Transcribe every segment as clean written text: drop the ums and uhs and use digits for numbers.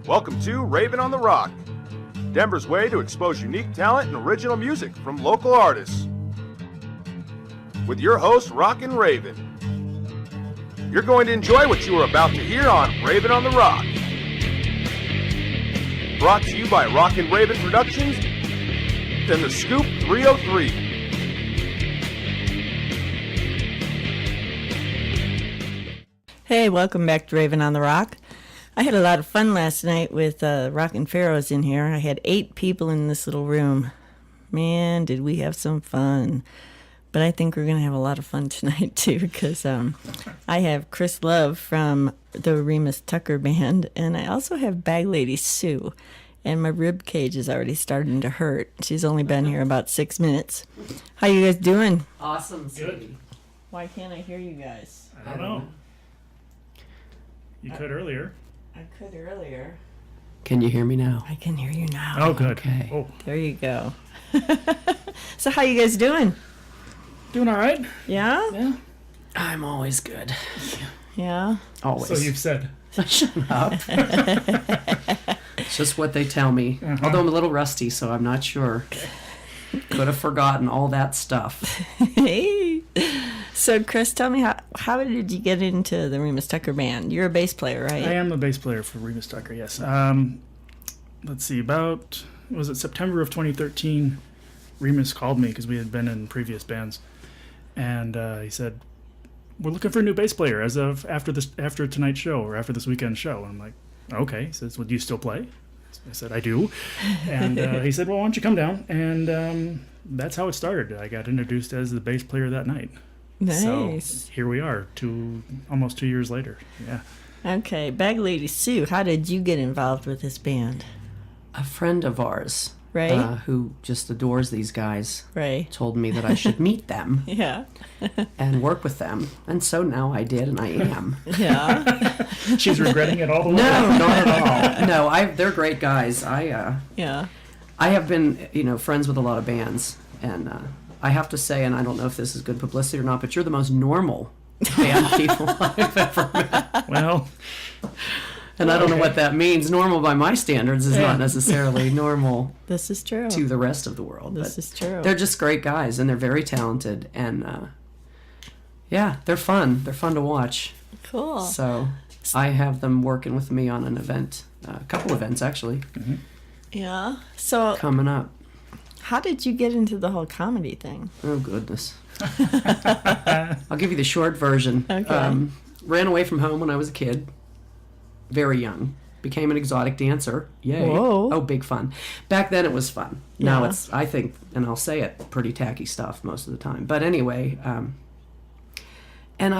Welcome to Raven on the Rock, Denver's way to expose unique talent and original music from local artists. With your host, Rockin' Raven. You're going to enjoy what you are about to hear on Raven on the Rock. Brought to you by Rockin' Raven Productions and the Scoop 303. Hey, welcome back to Raven on the Rock. I had a lot of fun last night with Rockin' Pharaohs in here. I had 8 people in this little room. Man, did we have some fun. But I think we're going to have a lot of fun tonight, too, because I have Chris Love from the Remus Tucker Band, and I also have Bag Lady Sue. And my rib cage is already starting to hurt. She's only been here about 6 minutes. How you guys doing? Awesome. Good. Why can't I hear you guys? I don't know. You could earlier. I could earlier. Can you hear me now? I can hear you now. Oh, good. Okay. Oh, There you go. So how you guys doing? doing all right. Yeah? Yeah. I'm always good. Yeah. Always. So you've said. Shut up. It's just what they tell me. Although I'm a little rusty, so I'm not sure. Could have forgotten all that stuff. Hey. So Chris, tell me how did you get into the Remus Tucker Band? You're a bass player, right? I am the bass player for Remus Tucker, yes. Let's see, was it September of 2013, Remus called me because we had been in previous bands. And he said, we're looking for a new bass player as of after tonight's show or after this weekend's show. And I'm like, okay. He says, well, do you still play? I said, I do. And he said, well, why don't you come down? And that's how it started. I got introduced as the bass player that night. Nice. So here we are, almost 2 years later. Yeah. Okay. Bag Lady Sue, how did you get involved with this band? A friend of ours, Right? who just adores these guys, Right. told me that I should meet them Yeah. and work with them. And so now I did, and I am. Yeah. She's regretting it all the way. No, not at all. No, they're great guys. Yeah. I have been, friends with a lot of bands, and I have to say, and I don't know if this is good publicity or not, but you're the most normal band people I've ever met. Well, And I don't know okay. what that means. Normal by my standards is not necessarily normal This is true. to the rest of the world. This but is true. they're just great guys, and they're very talented, and yeah, they're fun. They're fun to watch. Cool. So I have them working with me on an event, a couple events actually, Yeah. So coming up. how did you get into the whole comedy thing? Oh, goodness. I'll give you the short version. Okay. Ran away from home when I was a kid, very young. Became an exotic dancer. Yay. Whoa. Oh, big fun. Back then it was fun. Now Yeah. it's, I think, and I'll say it, pretty tacky stuff most of the time. But anyway, and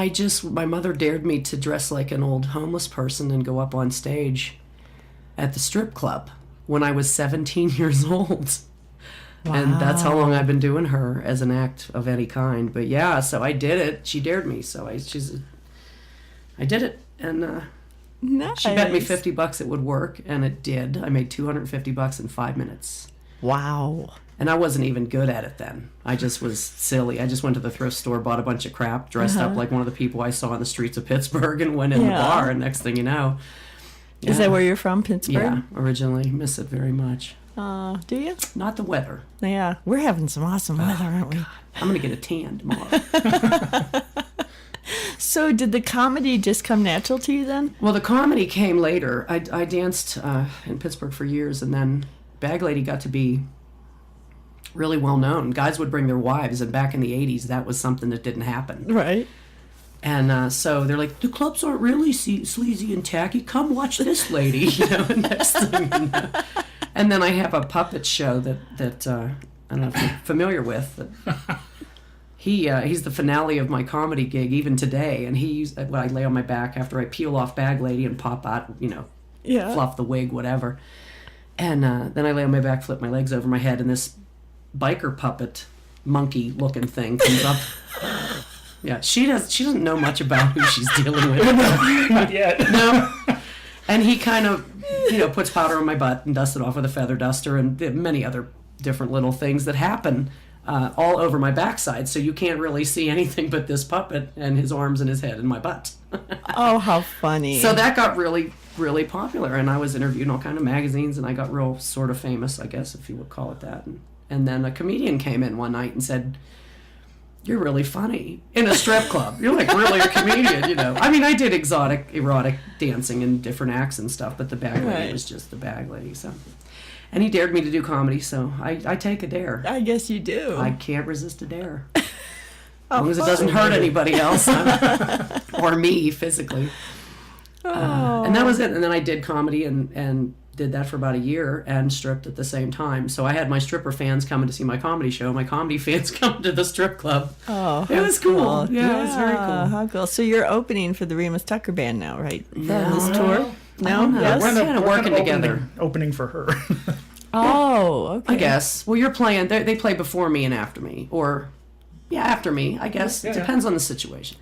my mother dared me to dress like an old homeless person and go up on stage at the strip club when I was 17 years old. And that's how long I've been doing her as an act of any kind. But yeah, so I did it. She dared me, so I did it. And Nice. she bet me $50 it would work, and it did. I made $250 in 5 minutes. Wow. And I wasn't even good at it then. I just was silly. I just went to the thrift store, bought a bunch of crap, dressed up like one of the people I saw on the streets of Pittsburgh, and went in the Yeah. bar. And next thing you know, Is that where you're from, Pittsburgh? Yeah, originally. Miss it very much. Do you? Not the weather. Yeah. We're having some awesome weather, aren't we? I'm gonna get a tan tomorrow. So did the comedy just come natural to you then? Well, the comedy came later. I danced in Pittsburgh for years, and then Bag Lady got to be really well known. Guys would bring their wives, and back in the 80s, that was something that didn't happen. Right. And so they're like, the clubs aren't really sleazy and tacky. Come watch this lady. And next thing you know. And then I have a puppet show that I don't know if you're familiar with. That he's the finale of my comedy gig even today. And when I lay on my back after I peel off Bag Lady and pop out, Yeah. fluff the wig, whatever. And then I lay on my back, flip my legs over my head, and this biker puppet monkey-looking thing comes up. Yeah, she doesn't know much about who she's dealing with. not yet. No. And he kind of, puts powder on my butt and dusts it off with a feather duster and many other different little things that happen all over my backside. So you can't really see anything but this puppet and his arms and his head and my butt. Oh, how funny. So that got really really popular, and I was interviewed in all kind of magazines, and I got real sort of famous, I guess, if you would call it that. And then a comedian came in one night and said, "You're really funny," in a strip club. You're like really a comedian, you know. I mean, I did exotic, erotic dancing and different acts and stuff, but the bag lady Right. was just the bag lady. So, and he dared me to do comedy, so I take a dare. I guess you do. I can't resist a dare. As long as it doesn't hurt anybody else or me physically. And that was it. And then I did comedy and did that for about a year and stripped at the same time. So I had my stripper fans coming to see my comedy show, my comedy fans coming to the strip club. Oh, It was cool. Yeah, it was very cool. How cool. So you're opening for the Remus Tucker Band now, right? For No. this tour? No? know. Yes? We're kinda working together. Opening for her. Oh, okay. I guess. Well, you're playing, they play before me and after me. Or, yeah, after me, I guess. Yeah, It yeah. depends on the situation.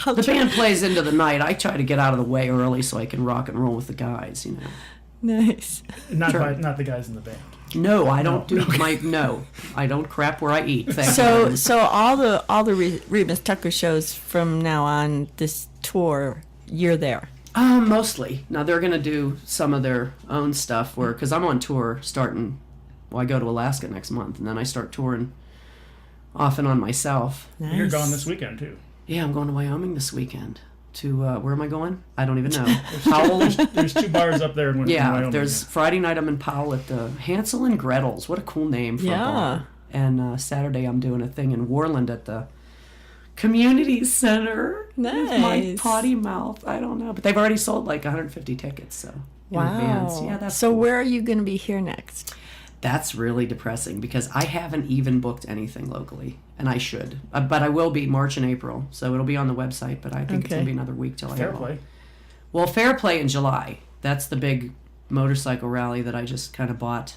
I'll The try- band plays into the night. I try to get out of the way early so I can rock and roll with the guys, you know. Nice. not the guys in the band. No, I don't I don't crap where I eat. Thank you. So all the Remus Tucker shows from now on this tour, you're there. Mostly. Now they're gonna do some of their own stuff because I'm on tour starting. Well, I go to Alaska next month, and then I start touring off and on myself. Nice. You're gone this weekend too. Yeah, I'm going to Wyoming this weekend. To where am I going? I don't even know. Powell. There's 2 bars up there in Yeah, Wyoming. there's Friday night I'm in Powell at the Hansel and Gretel's. What a cool name for a Yeah. bar. And Saturday I'm doing a thing in Warland at the Community Center. With my Nice. potty mouth. I don't know. But they've already sold like 150 tickets, so in advance. Wow. Yeah, that's so cool. where are you going to be here next? That's really depressing because I haven't even booked anything locally, and I should. But I will be March and April, so it'll be on the website, but I think it's going to Okay. be another week till I Fair have all- play. Well, Fair Play in July. That's the big motorcycle rally that I just kind of bought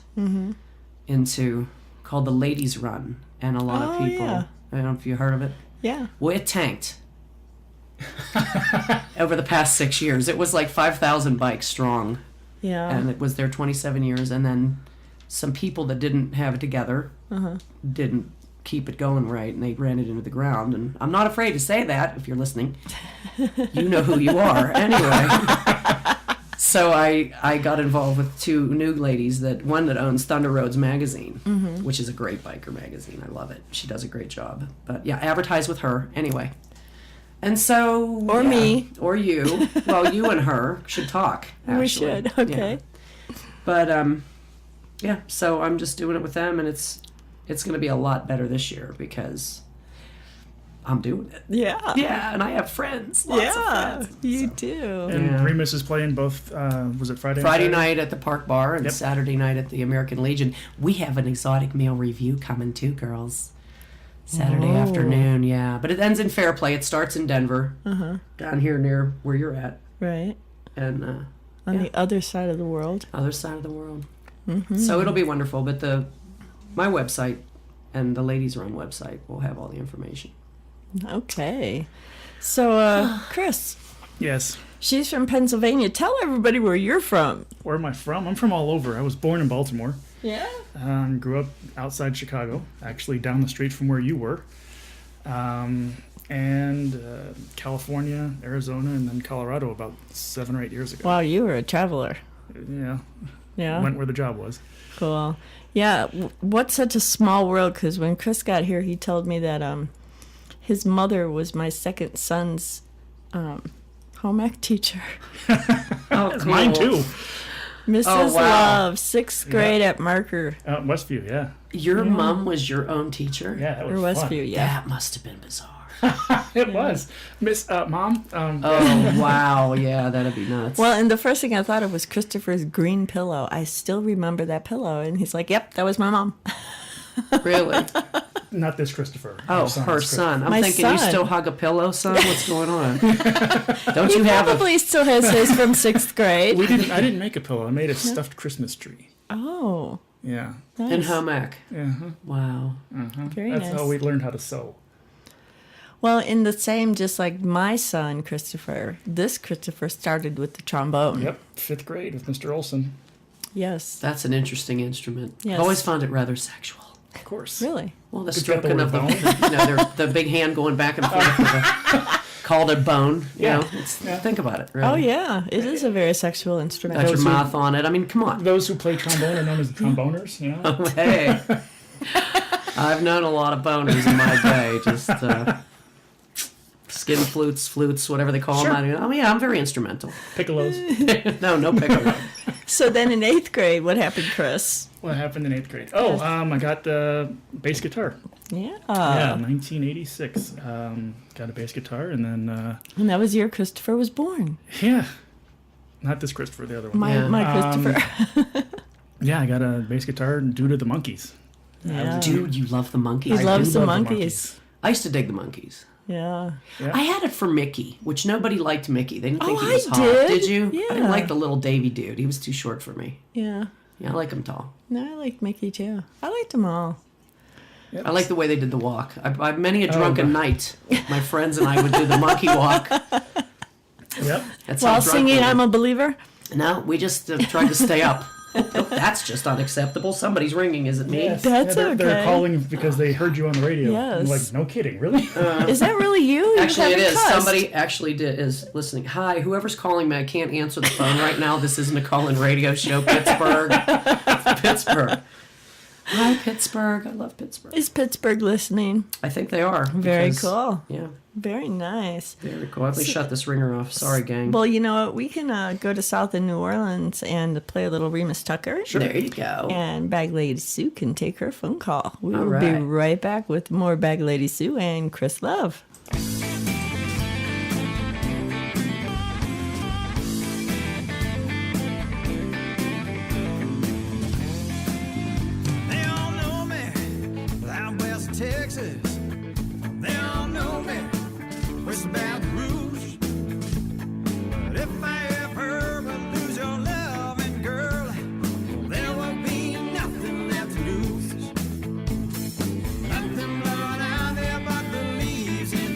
into, called the Ladies Run, and a lot of Oh, people. yeah. I don't know if you heard of it. Yeah. Well, it tanked over the past 6 years. It was like 5,000 bikes strong, Yeah. and it was there 27 years, and then some people that didn't have it together didn't keep it going right, and they ran it into the ground. And I'm not afraid to say that if you're listening. You know who you are. Anyway. So I got involved with 2 new ladies, one that owns Thunder Roads magazine, which is a great biker magazine. I love it. She does a great job. But yeah, advertise with her anyway. And so Or yeah, me. or you. Well, you and her should talk. We actually. should. Okay. Yeah. But yeah, so I'm just doing it with them, and it's going to be a lot better this year because I'm doing it. Yeah. Yeah, and I have friends. Lots of Yeah. friends. You do. And Yeah. Remus is playing both. Was it Friday? and Friday Saturday? night at the Park Bar and Yep. Saturday night at the American Legion. We have an exotic male review coming too, girls. Saturday Oh. afternoon, yeah. But it ends in Fair Play. It starts in Denver, down here near where you're at, Right. and On Yeah. the other side of the world. other side of the world. So it'll be wonderful. But my website and the Ladies Run website will have all the information. Okay. So, Chris, Yes. she's from Pennsylvania. Tell everybody where you're from. Where am I from? I'm from all over. I was born in Baltimore. Yeah. Grew up outside Chicago, actually down the street from where you were. And California, Arizona, and then Colorado about 7 or 8 years ago. Wow, you were a traveler. Yeah. Yeah. Went where the job was. Cool. Yeah. What's such a small world? Because when Chris got here, he told me that his mother was my second son's home ec teacher. Oh, It's mine too. Mrs. Oh, wow. Love, 6th grade at Marker. Out in Westview, yeah. Your mom was your own teacher? Yeah, that Or was Westview, fun. yeah. That must have been bizarre. It was. Miss, Mom? Oh, wow. Yeah, that'd be nuts. Well, and the first thing I thought of was Christopher's green pillow. I still remember that pillow. And he's like, yep, that was my mom. Really? Not this Christopher. Oh, son her is son. I'm My thinking, you son. still hug a pillow, son? What's going on? Don't He you have a... probably still has his from 6th grade. I didn't make a pillow. I made a stuffed Christmas tree. Oh, Yeah. nice. In home ec? Yeah. Wow. Very That's nice. how we learned how to sew. Well, in the same, just like my son, Christopher, this Christopher started with the trombone. Yep. 5th grade with Mr. Olson. Yes. That's an interesting instrument. Yes. I've always found it rather sexual. Of course. Really? Well, the Could get the stroking of the, word the big hand going back and forth. With called a bone. You Yeah. know, think about it. Really. Oh yeah, it is a very sexual instrument. Got your Those who- mouth on it. I mean, come on. Those who play trombone are known as tromboners, you know? Hey, I've known a lot of boners in my day. Just skin flutes, whatever they call Sure. them. I mean, yeah, I'm very instrumental. Piccolos. No piccolo. So then in 8th grade, what happened, Chris? What happened in 8th grade? Oh, I got the bass guitar. Yeah. Yeah, 1986. Got a bass guitar, and then, And that was the year Christopher was born. yeah. Not this Christopher, the other one. My Christopher. Yeah, I got a bass guitar due to the Monkees. Yeah. Dude, you love the Monkees. He loves do the love the monkeys. I used to dig the Monkees. Yeah. I had it for Mickey, which nobody liked Mickey. They didn't think Oh, he was I hot. did. Did you? I didn't Yeah. like the little Davy dude. He was too short for me. Yeah. Yeah, I like him tall. No, I liked Mickey too. I liked them all. I like the way they did the walk. I many a drunken night, my friends and I would do the monkey walk. Yep. That's how While drunk singing we were. I'm a Believer. No, we just tried to stay up. That's just unacceptable. Somebody's ringing. Is it me? Yes. That's they're okay. calling because they heard you on the radio. Yes. I'm like, no kidding, really? Is that really you? You Actually, it haven't is. cussed. Somebody actually is listening. Hi, whoever's calling me, I can't answer the phone right now. This isn't a call-in radio show. Pittsburgh. Pittsburgh. Hi, Pittsburgh. I love Pittsburgh. Is Pittsburgh listening? I think they are. Very because- cool. Yeah, Very nice. very cool. Let me shut this ringer off. Sorry, gang. Well, you know what? We can go to South in New Orleans and play a little Remus Tucker. There you go. And Bag Lady Sue can take her phone call. We All will be right. right back with more Bag Lady Sue and Chris Love. They all know me out west of Texas. They all know me west of Baton Rouge. But if I ever lose your loving girl, there will be nothing left to lose. Nothing blowing out there but the leaves in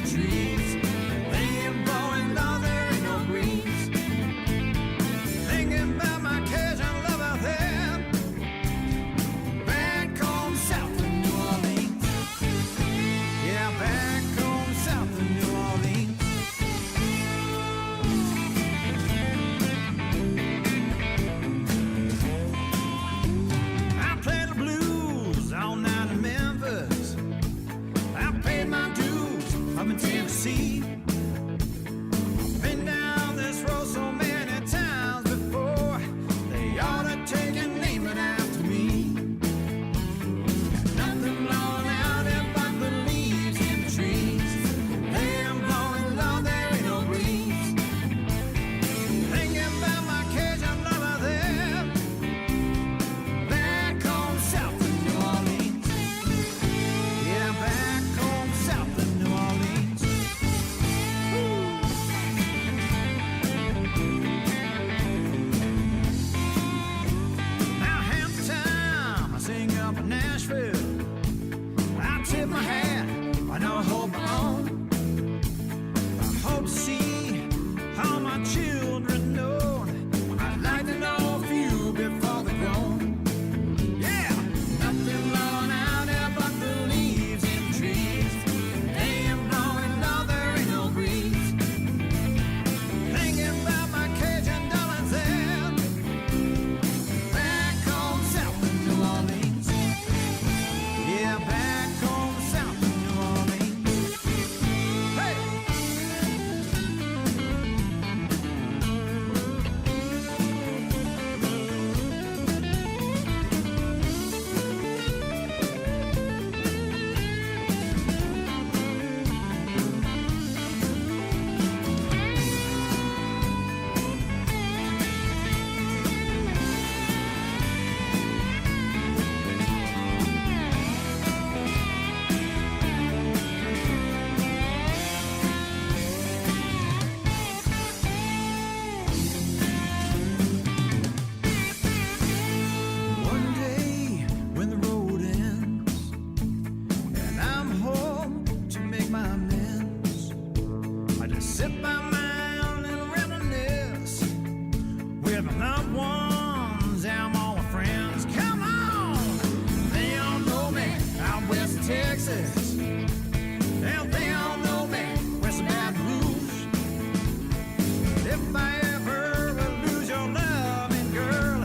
if I ever lose your loving, girl,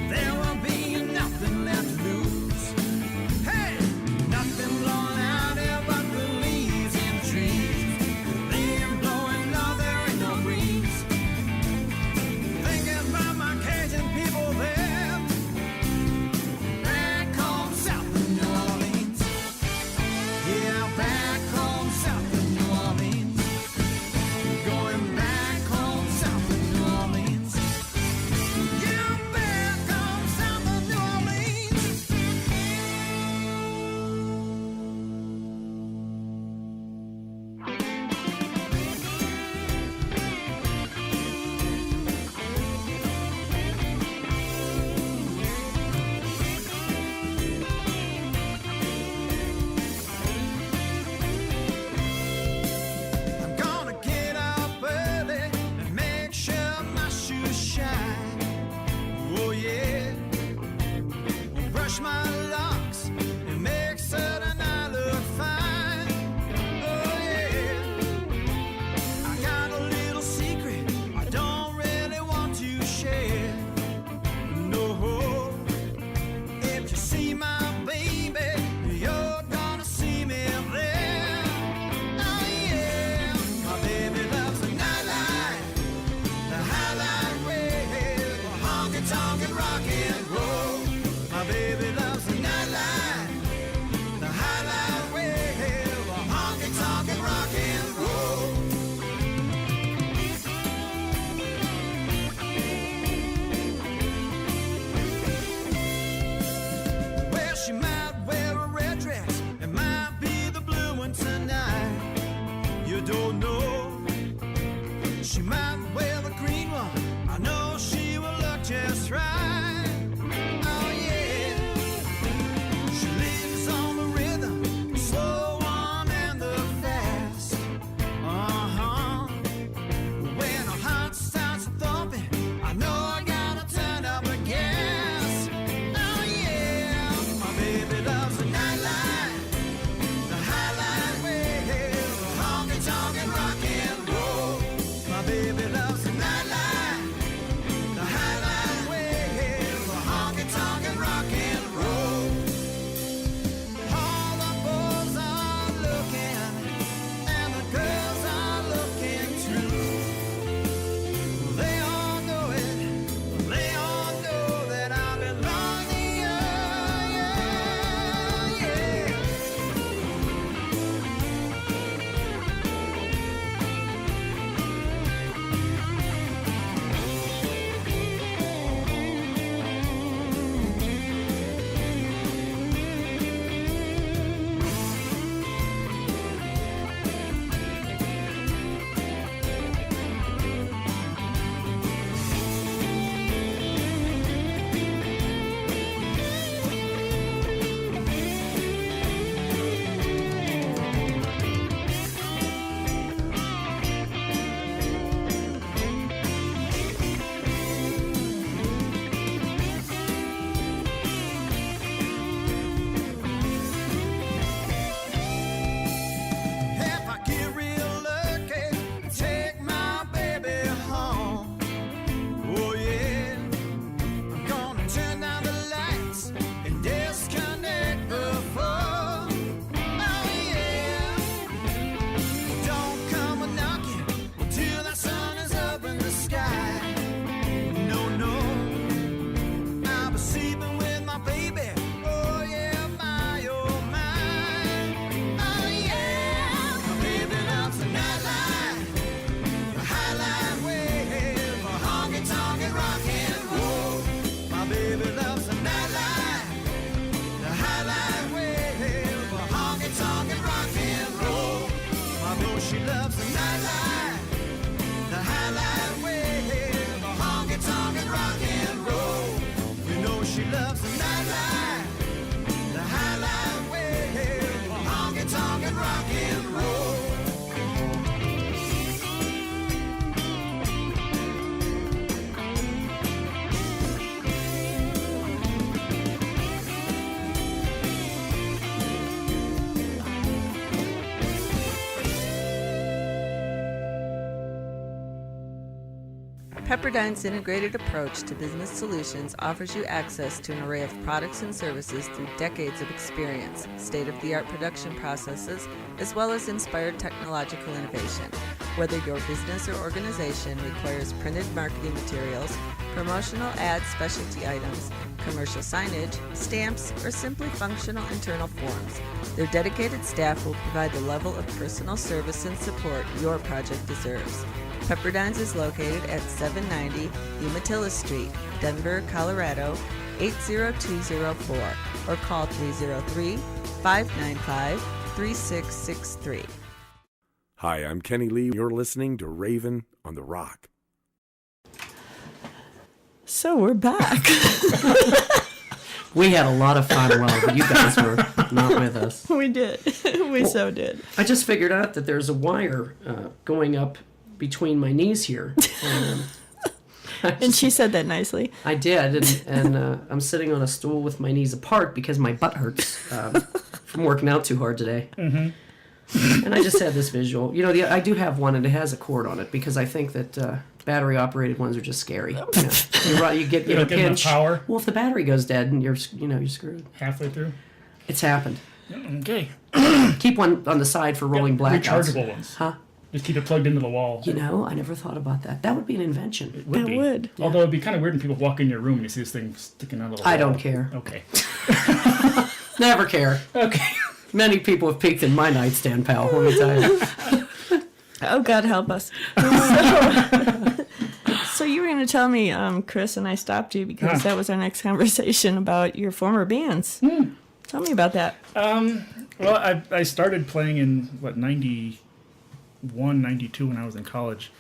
there will be nothing left to lose. Hey, nothing blowing out there but the leaves in the trees. They ain't blowing, no, there ain't no breeze. Thinking about my Cajun people there, back home south of New Orleans. Yeah, back home south of New Orleans. Going back home south of New Orleans. Yeah, back home south of New Orleans. I'm gonna get up early and make sure my shoes shine. Oh yeah. Brush my locks and make certain I look fine. Oh yeah. I got a little secret I don't really want to share. No. If you see my baby, you're gonna see me there. Oh yeah, my baby loves the nightlife, the highlight rave, the honky tonk and rock and roll. My baby loves the nightlife, the highlight rave, the honky tonk and rock and roll. Well, she might wear a red dress, it might be the blue one tonight. You don't know. She might wear the green one, I know she will look just right. Oh yeah. She lives on the rhythm, the slow one and the fast. Uh-huh. When her heart starts thumping, I know I gotta turn up the gas. Oh yeah, my baby loves the nightlife, the highlight rave, the honky tonk and rock and roll. My baby loves the nightlife, the highlight rave, Pepperdine's integrated approach to business solutions offers you access to an array of products and services through decades of experience, state-of-the-art production processes, as well as inspired technological innovation. Whether your business or organization requires printed marketing materials, promotional ads, specialty items, commercial signage, stamps, or simply functional internal forms, their dedicated staff will provide the level of personal service and support your project deserves. Pepperdine's is located at 790 Umatilla Street, Denver, Colorado, 80204, or call 303-595-3663. Hi, I'm Kenny Lee. You're listening to Raven on the Rock. So we're back. We had a lot of fun while you guys were not with us. We did. We so did. I just figured out that there's a wire going up between my knees here. And she said that nicely. I did, and I'm sitting on a stool with my knees apart because my butt hurts from working out too hard today. Mm-hmm. And I just had this visual. You know, I do have one, and it has a cord on it because I think that battery-operated ones are just scary. You know, you get You a don't get enough pinch. power Well, if the battery goes dead, and you're screwed. halfway through. It's happened. Okay. Keep one on the side for rolling blackouts. Rechargeable ones. Huh? Just keep it plugged into the wall. You know, I never thought about that. That would be an invention. It would That be. would. Although it'd be kind of weird when people walk in your room and you see this thing sticking out of the wall. I don't care. Okay. Never care. Okay. Many people have peeked in my nightstand, pal. Let me tell you. Oh, God help us. So you were going to tell me, Chris, and I stopped you because that was our next conversation about your former bands. Tell me about that. Well, I started playing in, 91, 92 when I was in college.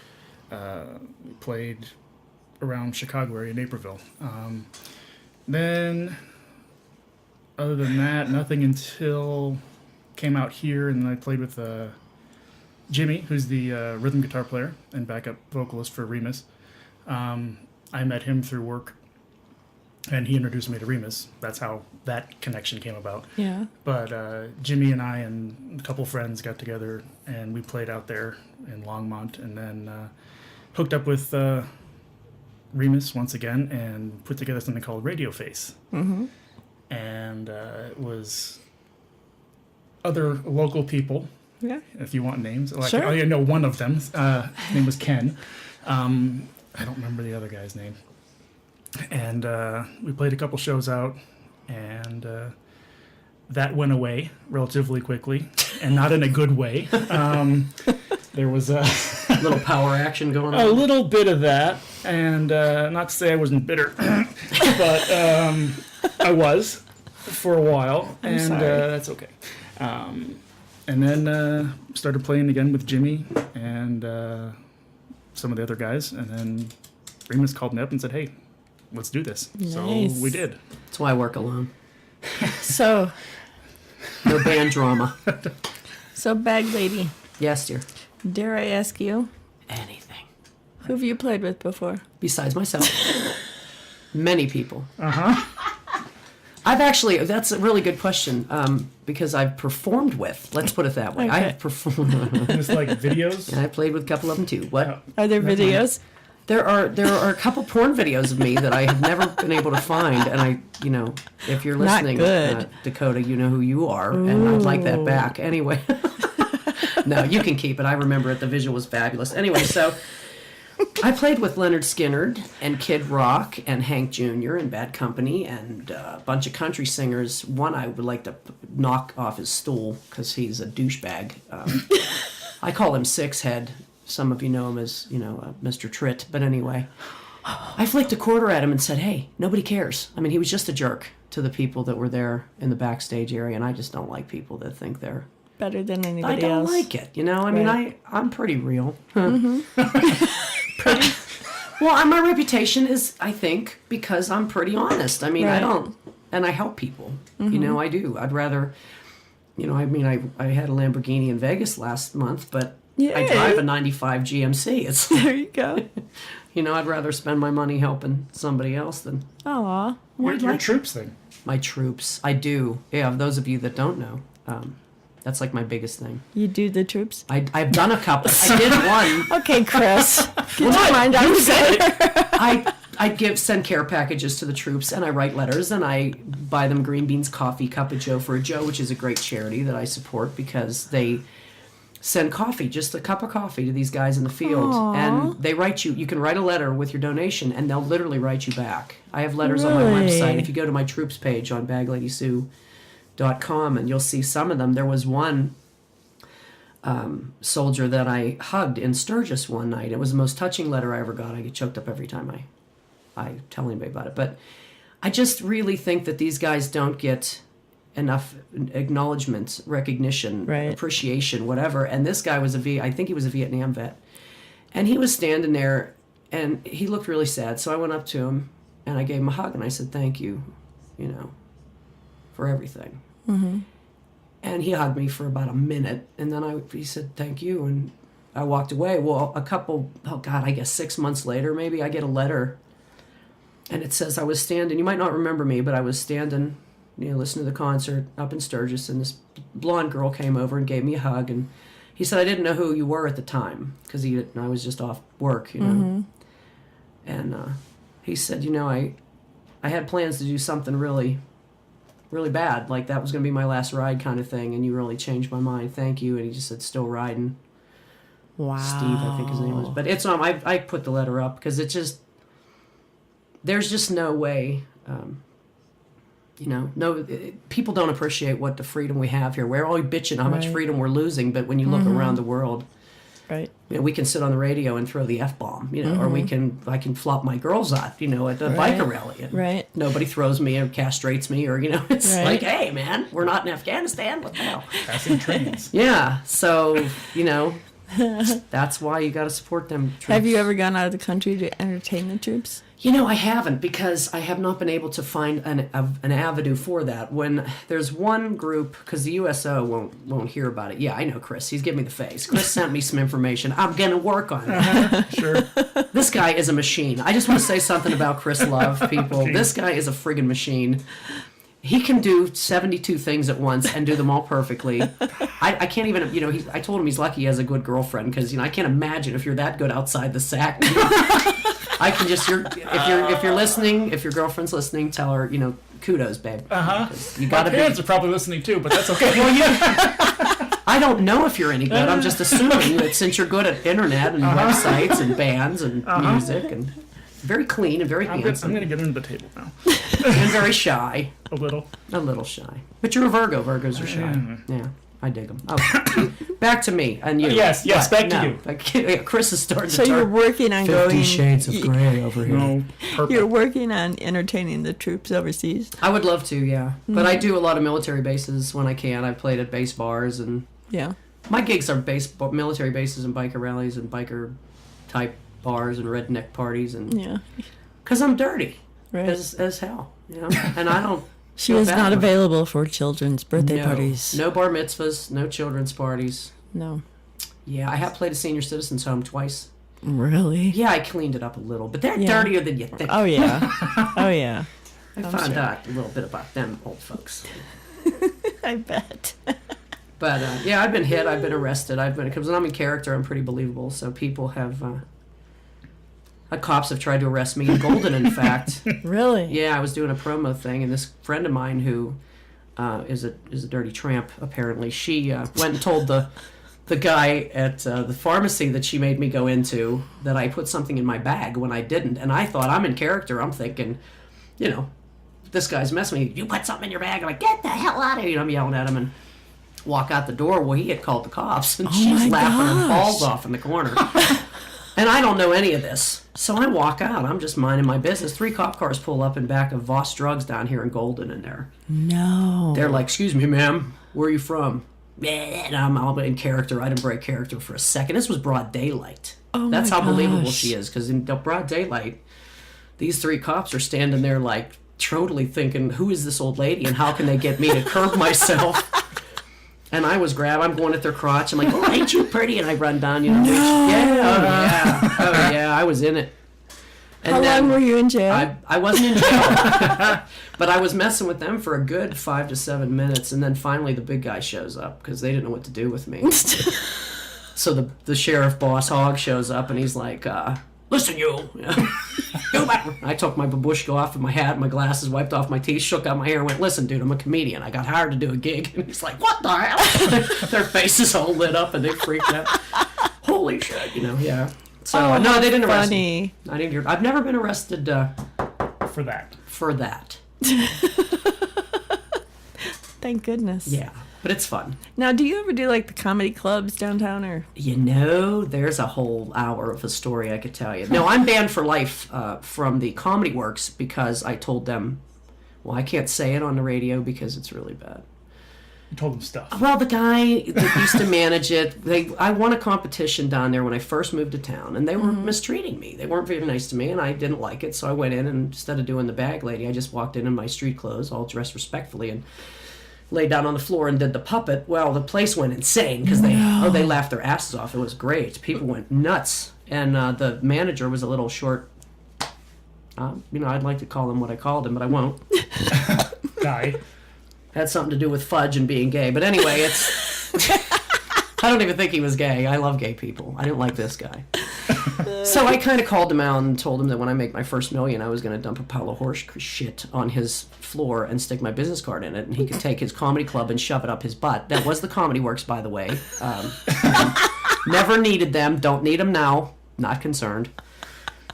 Played around Chicago area, Naperville. Then, other than that, nothing until came out here, and I played with Jimmy, who's the rhythm guitar player and backup vocalist for Remus. I met him through work, and he introduced me to Remus. That's how that connection came about. Yeah. But Jimmy and I and a couple friends got together, and we played out there in Longmont, and then hooked up with Remus once again and put together something called Radio Face. Mm-hmm. And it was other local people, Yeah. if you want names. Like, Sure. I know one of them. His name was Ken. I don't remember the other guy's name. And we played a couple shows out, and that went away relatively quickly, and not in a good way. There was a Little power action going on. little bit of that, and not to say I wasn't bitter, but I was for a while, and sorry. that's okay. And then started playing again with Jimmy and some of the other guys, and then Remus called me up and said, "Hey, let's do this." Nice. So we did. That's why I work alone. So, No band drama. Bag Lady, Yes, dear. dare I ask you, Anything. who have you played with before? Besides myself. Many people. I've actually, that's a really good question, because I've performed with, let's put it that way. I Okay. have performed, Just like videos. and I played with a couple of them too. What? Are there videos? There are a couple porn videos of me that I have never been able to find, and if you're Not listening, good. Dakota, you know who you are, and I'd like that back. Anyway, no, you can keep it. I remember it. The visual was fabulous. Anyway, so I played with Leonard Skinnard and Kid Rock and Hank Jr. and Bad Company and a bunch of country singers. One I would like to knock off his stool because he's a douchebag. I call him Six Head. Some of you know him as, Mr. Tritt. But anyway, I flicked a quarter at him and said, "Hey, nobody cares." I mean, he was just a jerk to the people that were there in the backstage area, and I just don't like people that think they're... Better than I anybody don't else. like it, I mean, Right. I'm pretty real. Pretty? Well, my reputation is, I think, because I'm pretty honest. I mean, I Right. don't... And I help people. I do. I'd rather... I had a Lamborghini in Vegas last month, but I Yay. drive a 95 GMC. It's... There you go. I'd rather spend my money helping somebody else than Aw. Your troops thing. my troops. I do. Yeah, those of you that don't know, That's like my biggest thing. You do the troops? I've done a couple. I did one. Okay, Chris. Get your mind out of there. I send care packages to the troops, and I write letters, and I buy them Green Beans Coffee, Cup of Joe for a Joe, which is a great charity that I support because they send coffee, just a cup of coffee to these guys in the field. Aww. And they write you can write a letter with your donation, and they'll literally write you back. I have letters on my Really? website. If you go to my troops page on bagladysue.com, and you'll see some of them. There was one soldier that I hugged in Sturgis one night. It was the most touching letter I ever got. I get choked up every time I tell anybody about it. But I just really think that these guys don't get enough acknowledgement, recognition, Right. appreciation, whatever. And this guy was I think he was a Vietnam vet. And he was standing there, and he looked really sad. So I went up to him, and I gave him a hug, and I said, thank you, for everything. Mm-hmm. And he hugged me for about a minute, and then he said, thank you, and I walked away. Well, I guess 6 months later, maybe, I get a letter, and it says I was standing, you might not remember me, but I was standing, listening to the concert up in Sturgis, and this blonde girl came over and gave me a hug, and he said, I didn't know who you were at the time, because I was just off work, Mm-hmm. And he said, I had plans to do something really, really bad, like that was going to be my last ride kind of thing, and you really changed my mind, thank you. And he just said, still riding. Wow. Steve, I think his name was. But it's I put the letter up because there's just no way, people don't appreciate what the freedom we have here. We're all bitching how much Right. freedom we're losing, but when you look around the world, Right. we can sit on the radio and throw the F-bomb, or I can flop my girls out, at a biker rally. And Right. nobody throws me or castrates me, or, it's Right. like, hey, man, we're not in Afghanistan. What the hell? Passing trains. Yeah, so, that's why you got to support them. Have you ever gone out of the country to entertain the troops? I haven't, because I have not been able to find an avenue for that. When there's one group, because the USO won't hear about it. Yeah, I know Chris. He's giving me the face. Chris sent me some information. I'm going to work on it. Sure. This guy is a machine. I just want to say something about Chris Love, people. This guy is a friggin' machine. He can do 72 things at once and do them all perfectly. I can't even, I told him he's lucky he has a good girlfriend, because, I can't imagine if you're that good outside the sack. I can just, if you're listening, if your girlfriend's listening, tell her, kudos, babe. You My gotta parents are probably listening too, but that's okay. I don't know if you're any good. I'm just assuming that since you're good at internet and websites and bands and music and very clean and very handsome I'm going to get under the table now. and very shy. A little. A little shy. But you're a Virgo. Virgos are shy. Yeah. I dig them. Okay. Back to me and you. Yes, back to you. Chris is starting So to you're turn working on 50 going. shades of gray over here. No, purple. You're working on entertaining the troops overseas. I would love to, yeah. But I do a lot of military bases when I can. I've played at base bars, and Yeah. my gigs are military bases and biker rallies and biker type bars and redneck parties, and Yeah. because I'm dirty Right. as hell, and I don't. She feel was bad not about it. available for children's birthday No. parties. No bar mitzvahs, no children's parties. No. Yeah, I have played a senior citizens home twice. Really? Yeah, I cleaned it up a little, but they're Yeah. dirtier than you think. Oh yeah. Oh yeah. I found out a little bit about them old folks. I bet. But yeah, I've been hit. I've been arrested. Because when I'm in character, I'm pretty believable. So people have, cops have tried to arrest me in Golden. In fact, Really? yeah, I was doing a promo thing, and this friend of mine who is a dirty tramp. Apparently, she went and told the guy at the pharmacy that she made me go into that I put something in my bag when I didn't. And I thought, I'm in character. I'm thinking, this guy's messing with me. You put something in your bag. I'm like, get the hell out of here. I'm yelling at him and walk out the door. Well, he had called the cops, and she's my laughing her gosh. balls off in the corner. And I don't know any of this. So I walk out. I'm just minding my business. 3 cop cars pull up in back of Voss Drugs down here in Golden, and No. they're like, excuse me, ma'am, where are you from? And I'm all in character. I didn't break character for a second. This was broad daylight. Oh That's my how believable gosh. she is, because in broad daylight, these 3 cops are standing there like totally thinking, who is this old lady and how can they get me to curb myself? And I was I'm going at their crotch. I'm like, oh, ain't you pretty? And I run down, No. yeah, oh yeah, I was in it. And How then long were you in jail? I wasn't in jail, but I was messing with them for a good 5 to 7 minutes, and then finally the big guy shows up because they didn't know what to do with me. So the sheriff boss hog shows up, and he's like, "Listen, you." I took my babushka off and my hat, my glasses, wiped off my teeth, shook out my hair, and went, "Listen, dude, I'm a comedian. I got hired to do a gig." And he's like, "What the hell?" Their faces all lit up, and they freaked out. Holy shit, yeah. So no, they didn't arrest me. Funny. I didn't get. I've never been arrested For that. for that. Thank goodness. Yeah, but it's fun. Now, do you ever do like the comedy clubs downtown, or? There's a whole hour of a story I could tell you. No, I'm banned for life from the Comedy Works because I told them, well, I can't say it on the radio because it's really bad. You told them stuff. Well, the guy that used to manage it, I won a competition down there when I first moved to town, and they were mistreating me. They weren't very nice to me, and I didn't like it, so I went in, and instead of doing the bag lady, I just walked in my street clothes, all dressed respectfully, and laid down on the floor and did the puppet. Well, the place went insane because they laughed their asses off. It was great. People went nuts, and the manager was a little short. I'd like to call him what I called him, but I won't. Guy. Had something to do with fudge and being gay. But anyway, it's... I don't even think he was gay. I love gay people. I didn't like this guy. So I kind of called him out and told him that when I make my first million, I was going to dump a pile of horse shit on his floor and stick my business card in it, and he could take his comedy club and shove it up his butt. That was the Comedy Works, by the way. Never needed them. Don't need them now. Not concerned.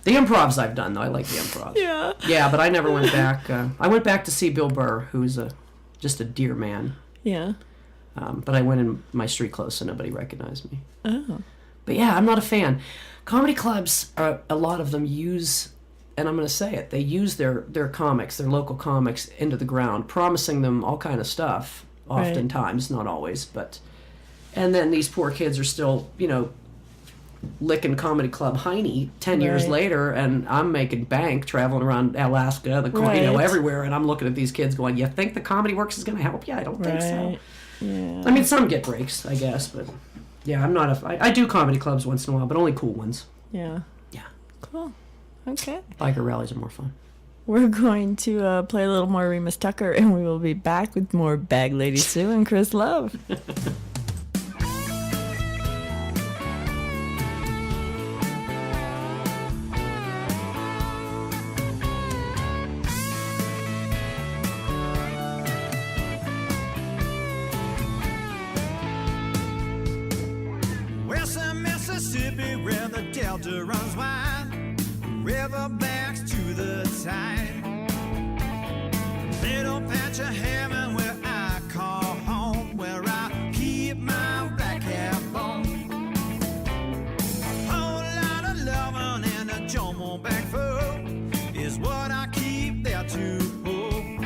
The improvs I've done, though. I like the improvs. Yeah. Yeah, but I never went back. I went back to see Bill Burr, who's just a dear man. Yeah. But I went in my street clothes so nobody recognized me. Oh. But yeah, I'm not a fan. Comedy clubs, a lot of them use, and I'm going to say it, they use their comics, their local comics, into the ground, promising them all kind of stuff, oftentimes, not always, but... And then these poor kids are still, licking comedy club hiney 10 years Right. later, and I'm making bank traveling around Alaska, Right. everywhere, and I'm looking at these kids going, you think the Comedy Works is going to help you? I don't think so. Right. Yeah. I mean, some get breaks, I guess, but yeah, I'm not I do comedy clubs once in a while, but only cool ones. Yeah. Yeah. Cool. Okay. Biker rallies are more fun. We're going to play a little more Remus Tucker, and we will be back with more Bag Lady Sue and Chris Love. Western Mississippi, where the Delta runs wide, riverbacks to the tide. Little patch of heaven where I call home, where I keep my black hair bone. A whole lot of loving and a Jomo back full is what I keep there to hold.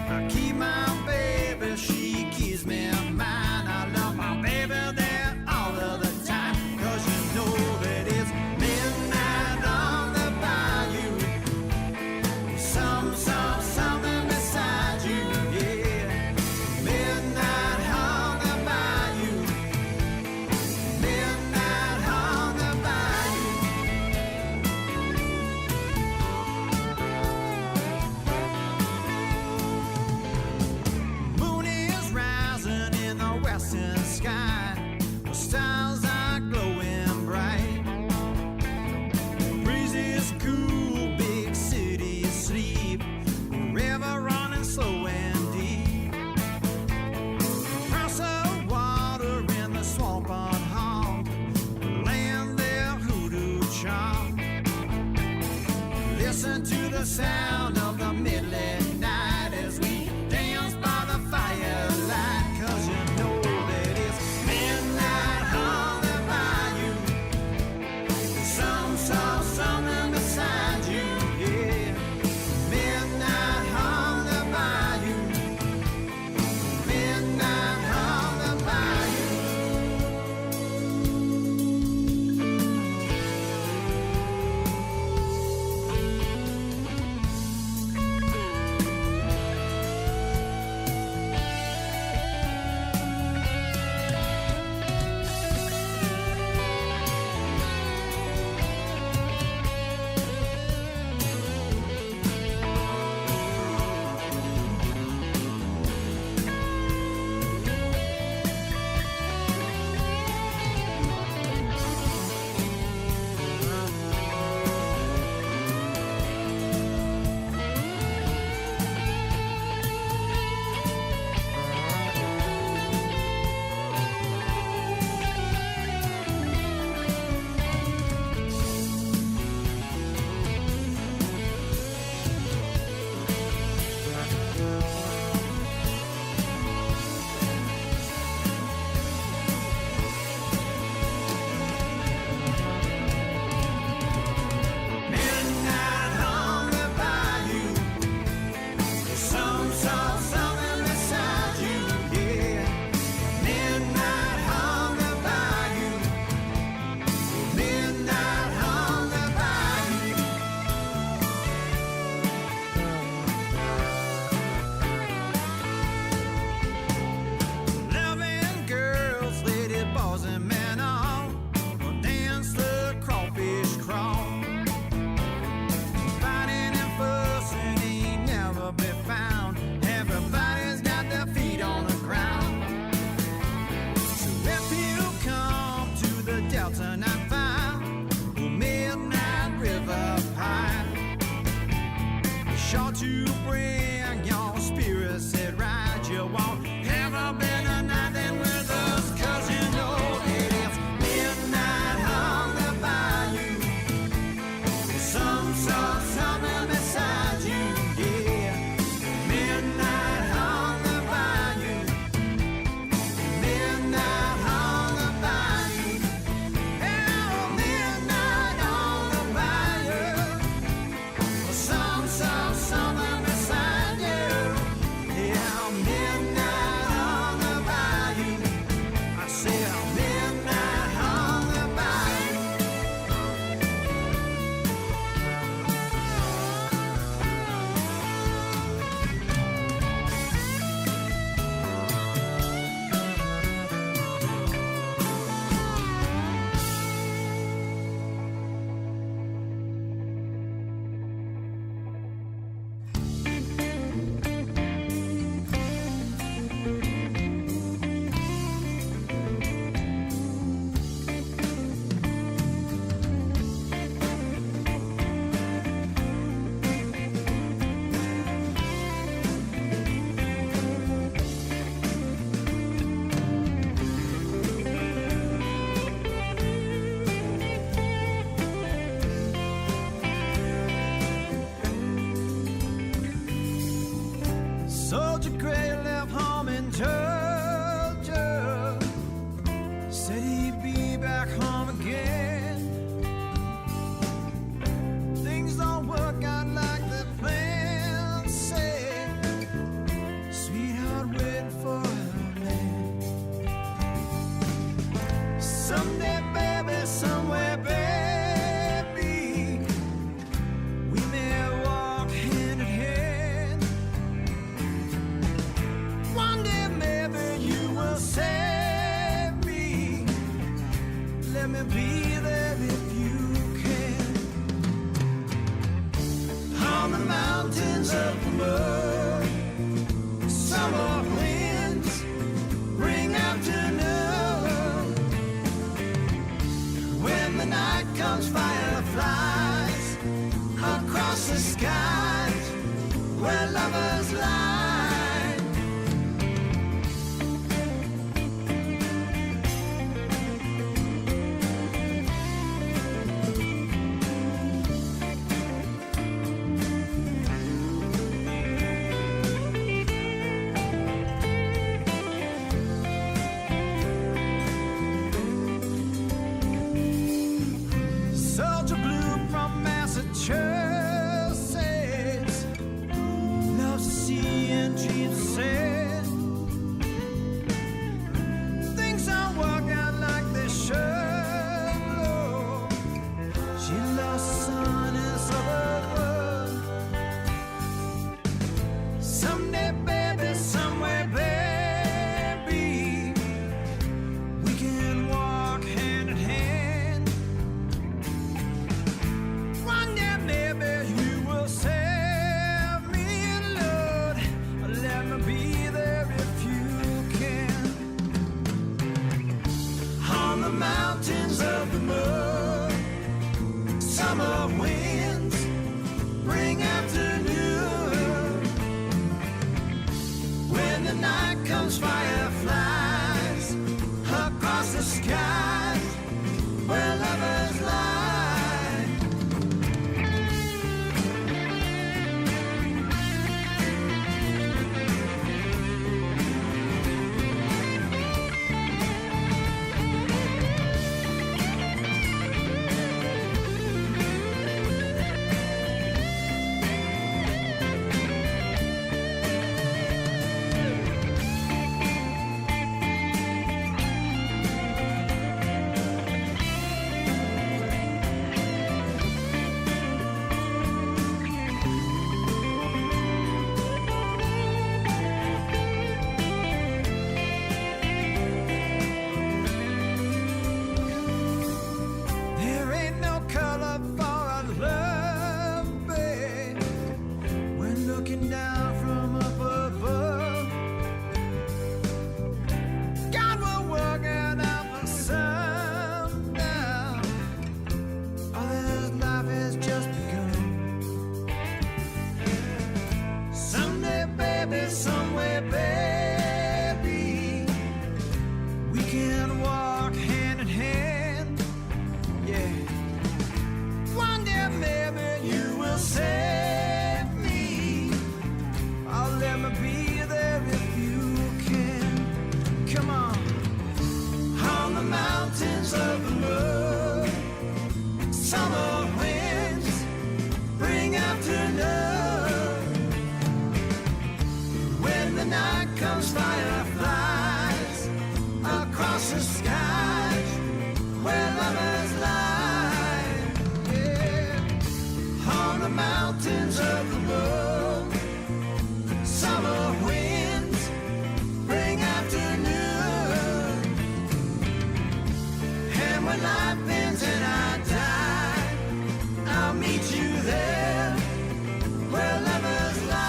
I keep my baby, she keeps me mine. I love my baby there all of the time, 'cause you know that it's midnight on the bayou. Something beside you, yeah. Midnight on the bayou. Midnight on the bayou. Moon is rising in the western sky. The stars are glowing bright. Breeze is cool, big city sleep. River running slow and deep. Across the water in the swamp on home, laying their hoodoo charm. Listen to the sound of the midnight night as we dance by the firelight, 'cause you know that it's midnight on the bayou. Something beside you, yeah. Midnight on the bayou. Midnight on the bayou. spring afternoon. When the night comes, fireflies across the skies where lovers lie. There ain't no color for a love, babe, when looking down from up above. God will work it out for some now. All this life has just begun. Someday, baby, somewhere, baby, we can walk hand in hand. Yeah. One day maybe you will save me. I'll let me be there if you can. Come on. On the mountains of the world, summer winds bring afternoon. When the night comes, fireflies across the skies where lovers lie. Yeah. On the mountains of the world, summer winds bring afternoon. And when life ends and I die, I'll meet you there where lovers lie.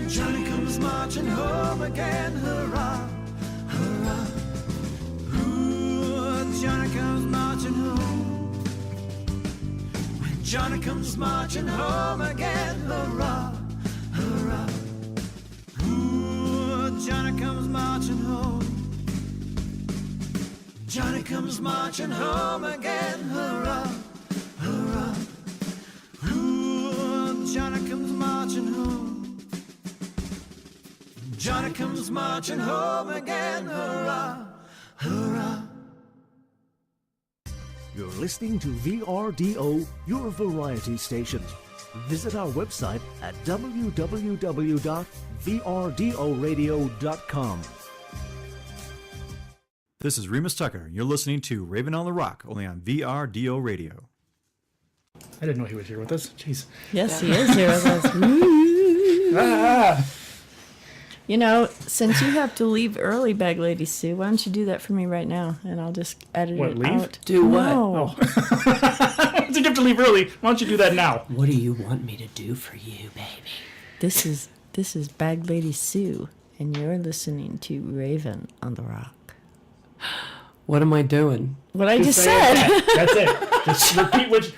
Johnny comes marching home again, hurrah, hurrah. Ooh, Johnny comes marching home. When Johnny comes marching home again, hurrah, hurrah. Ooh, Johnny comes marching home. Johnny comes marching home again, hurrah, hurrah. Ooh, Johnny comes marching home. Johnny comes marching home again, hurrah, hurrah. You're listening to VRDO, your variety station. Visit our website at www.vrdoradio.com. This is Remus Tucker. You're listening to Raven on the Rock, only on VRDO Radio. I didn't know he was here with us. Jeez. Yes, he is here with us. Ah! You know, since you have to leave early, Bag Lady Sue, why don't you do that for me right now, and I'll just edit What, it leave? out. Do what? No. Since you have to leave early, why don't you do that now? What do you want me to do for you, baby? This is Bag Lady Sue, and you're listening to Raven on the Rock. What am I doing? What I just Say said. it. That's it. Just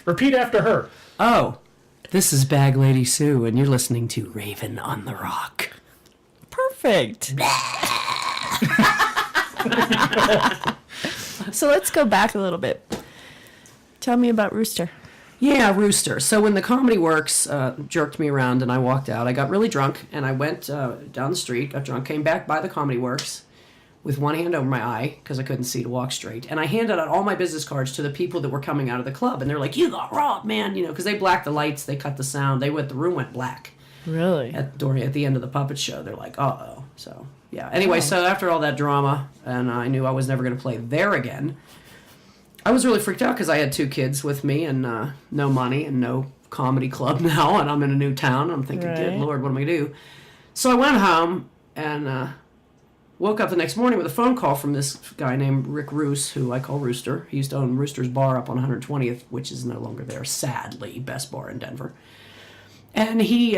repeat after her. Oh, this is Bag Lady Sue, and you're listening to Raven on the Rock. Perfect. So let's go back a little bit. Tell me about Rooster. Yeah, Rooster. So when the Comedy Works jerked me around and I walked out, I got really drunk and I went down the street, got drunk, came back by the Comedy Works with one hand over my eye because I couldn't see to walk straight. And I handed out all my business cards to the people that were coming out of the club. And they're like, "You got robbed, man," you know, because they blacked the lights, they cut the sound, the room went black. Really? at the end of the puppet show. They're like, uh-oh. So, yeah. Anyway, so after all that drama, and I knew I was never going to play there again, I was really freaked out because I had 2 kids with me and no money and no comedy club now, and I'm in a new town. I'm thinking, good Lord, what am I going to do? So I went home and woke up the next morning with a phone call from this guy named Rick Roos, who I call Rooster. He used to own Rooster's Bar up on 120th, which is no longer there, sadly, best bar in Denver. And he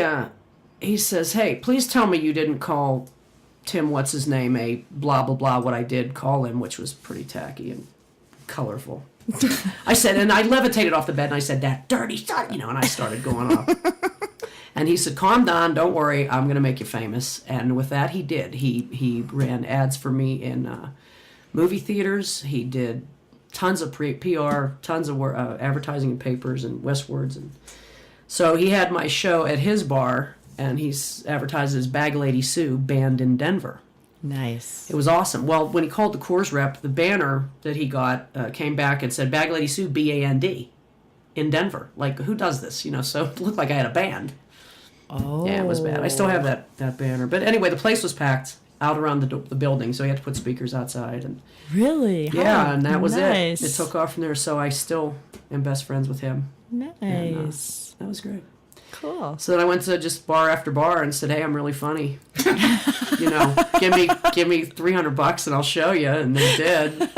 says, hey, please tell me you didn't call Tim, what's his name, a blah, blah, blah, what I did call him, which was pretty tacky and colorful. I said, and I levitated off the bed and I said, that dirty son, and I started going off. And he said, calm down, don't worry, I'm going to make you famous. And with that, he did. He ran ads for me in movie theaters. He did tons of PR, tons of advertising in papers and Westwards. And so he had my show at his bar, and he's advertised as Bag Lady Sue, band in Denver. Nice. It was awesome. Well, when he called the Coors rep, the banner that he got came back and said Bag Lady Sue, B-A-N-D, in Denver. Like, who does this? So it looked like I had a band. Oh. Yeah, it was bad. I still have that banner. But anyway, the place was packed out around the building, so he had to put speakers outside. And Really? yeah, and that was nice. it. It took off from there, so I still am best friends with him. Nice. And, that was great. Cool. So then I went to just bar after bar and said, hey, I'm really funny. Give me $300 and I'll show you. And they did.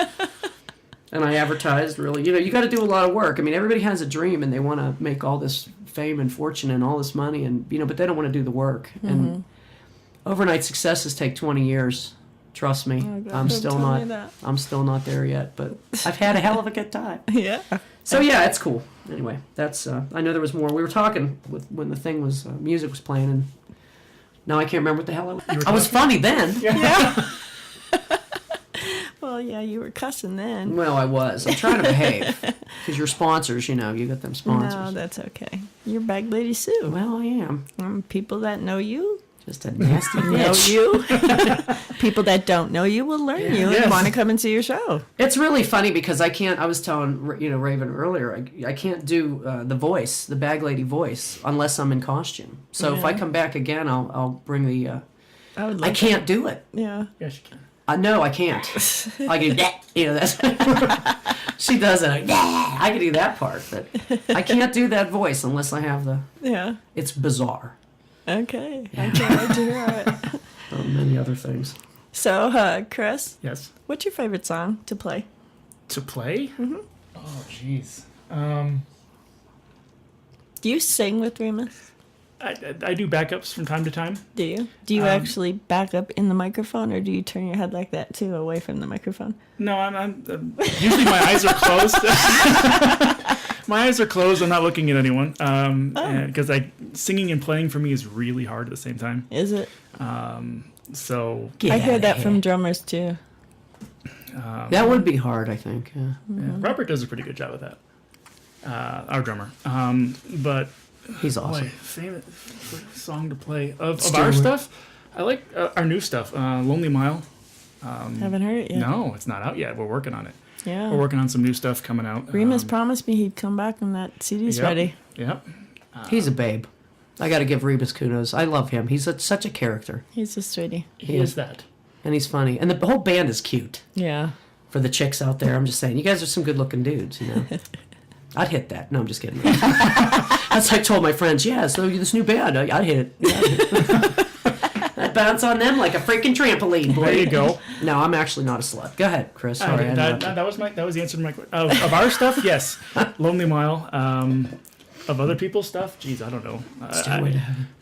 And I advertised really, you got to do a lot of work. I mean, everybody has a dream and they want to make all this fame and fortune and all this money, and but they don't want to do the work. Mm-hmm. And overnight successes take 20 years. Trust me. Oh, God, I'm still not there yet, but I've had a hell of a good time. Yeah. So yeah, it's cool. Anyway, that's I know there was more. We were talking when the thing was music was playing, and now I can't remember what the hell I was funny then. Yeah. Well, yeah, you were cussing then. Well, I was. I'm trying to behave because you're sponsors. You got them sponsors. No, that's okay. You're Bag Lady Sue. Well, I am. People that know you just a nasty know bitch. you. People that don't know you will learn you and want to come and see your show. It's really funny because I can't. I was telling Raven earlier. I can't do the voice, the Bag Lady voice, unless I'm in costume. So if I come back again, I'll bring the. I can't do it. Yeah. Yes, you can. No, I can't. I can do that. That's she does it. I can do that part, but I can't do that voice unless I have the. Yeah. It's bizarre. Okay. I can't wait to hear it. Many other things. So, Chris. Yes. What's your favorite song to play? To play? Mm-hmm. Oh, jeez. Do you sing with Remus? I do backups from time to time. Do you? Do you actually back up in the microphone, or do you turn your head like that too, away from the microphone? No, I'm usually my eyes are closed. My eyes are closed. I'm not looking at anyone. Because singing and playing for me is really hard at the same time. Is it? So I hear that from drummers too. That would be hard, I think. Yeah. Yeah, Robert does a pretty good job of that. Our drummer. But he's awesome. Boy, favorite song to play of our stuff. I like our new stuff. Lonely Mile. Haven't heard it yet. No, it's not out yet. We're working on it. Yeah. We're working on some new stuff coming out. Remus promised me he'd come back when that CD's ready. Yep. He's a babe. I got to give Remus kudos. I love him. He's such a character. He's a sweetie. He is that. And he's funny. And the whole band is cute. Yeah. For the chicks out there, I'm just saying, you guys are some good-looking dudes, I'd hit that. No, I'm just kidding. That's what I told my friends. Yeah, so this new band, I'd hit it. Yeah, I'd hit it. I'd bounce on them like a freaking trampoline, boy. There you go. No, I'm actually not a slut. Go ahead, Chris. Sorry. That was the answer to my question. Of our stuff, yes. Lonely Mile. Of other people's stuff, geez, I don't know.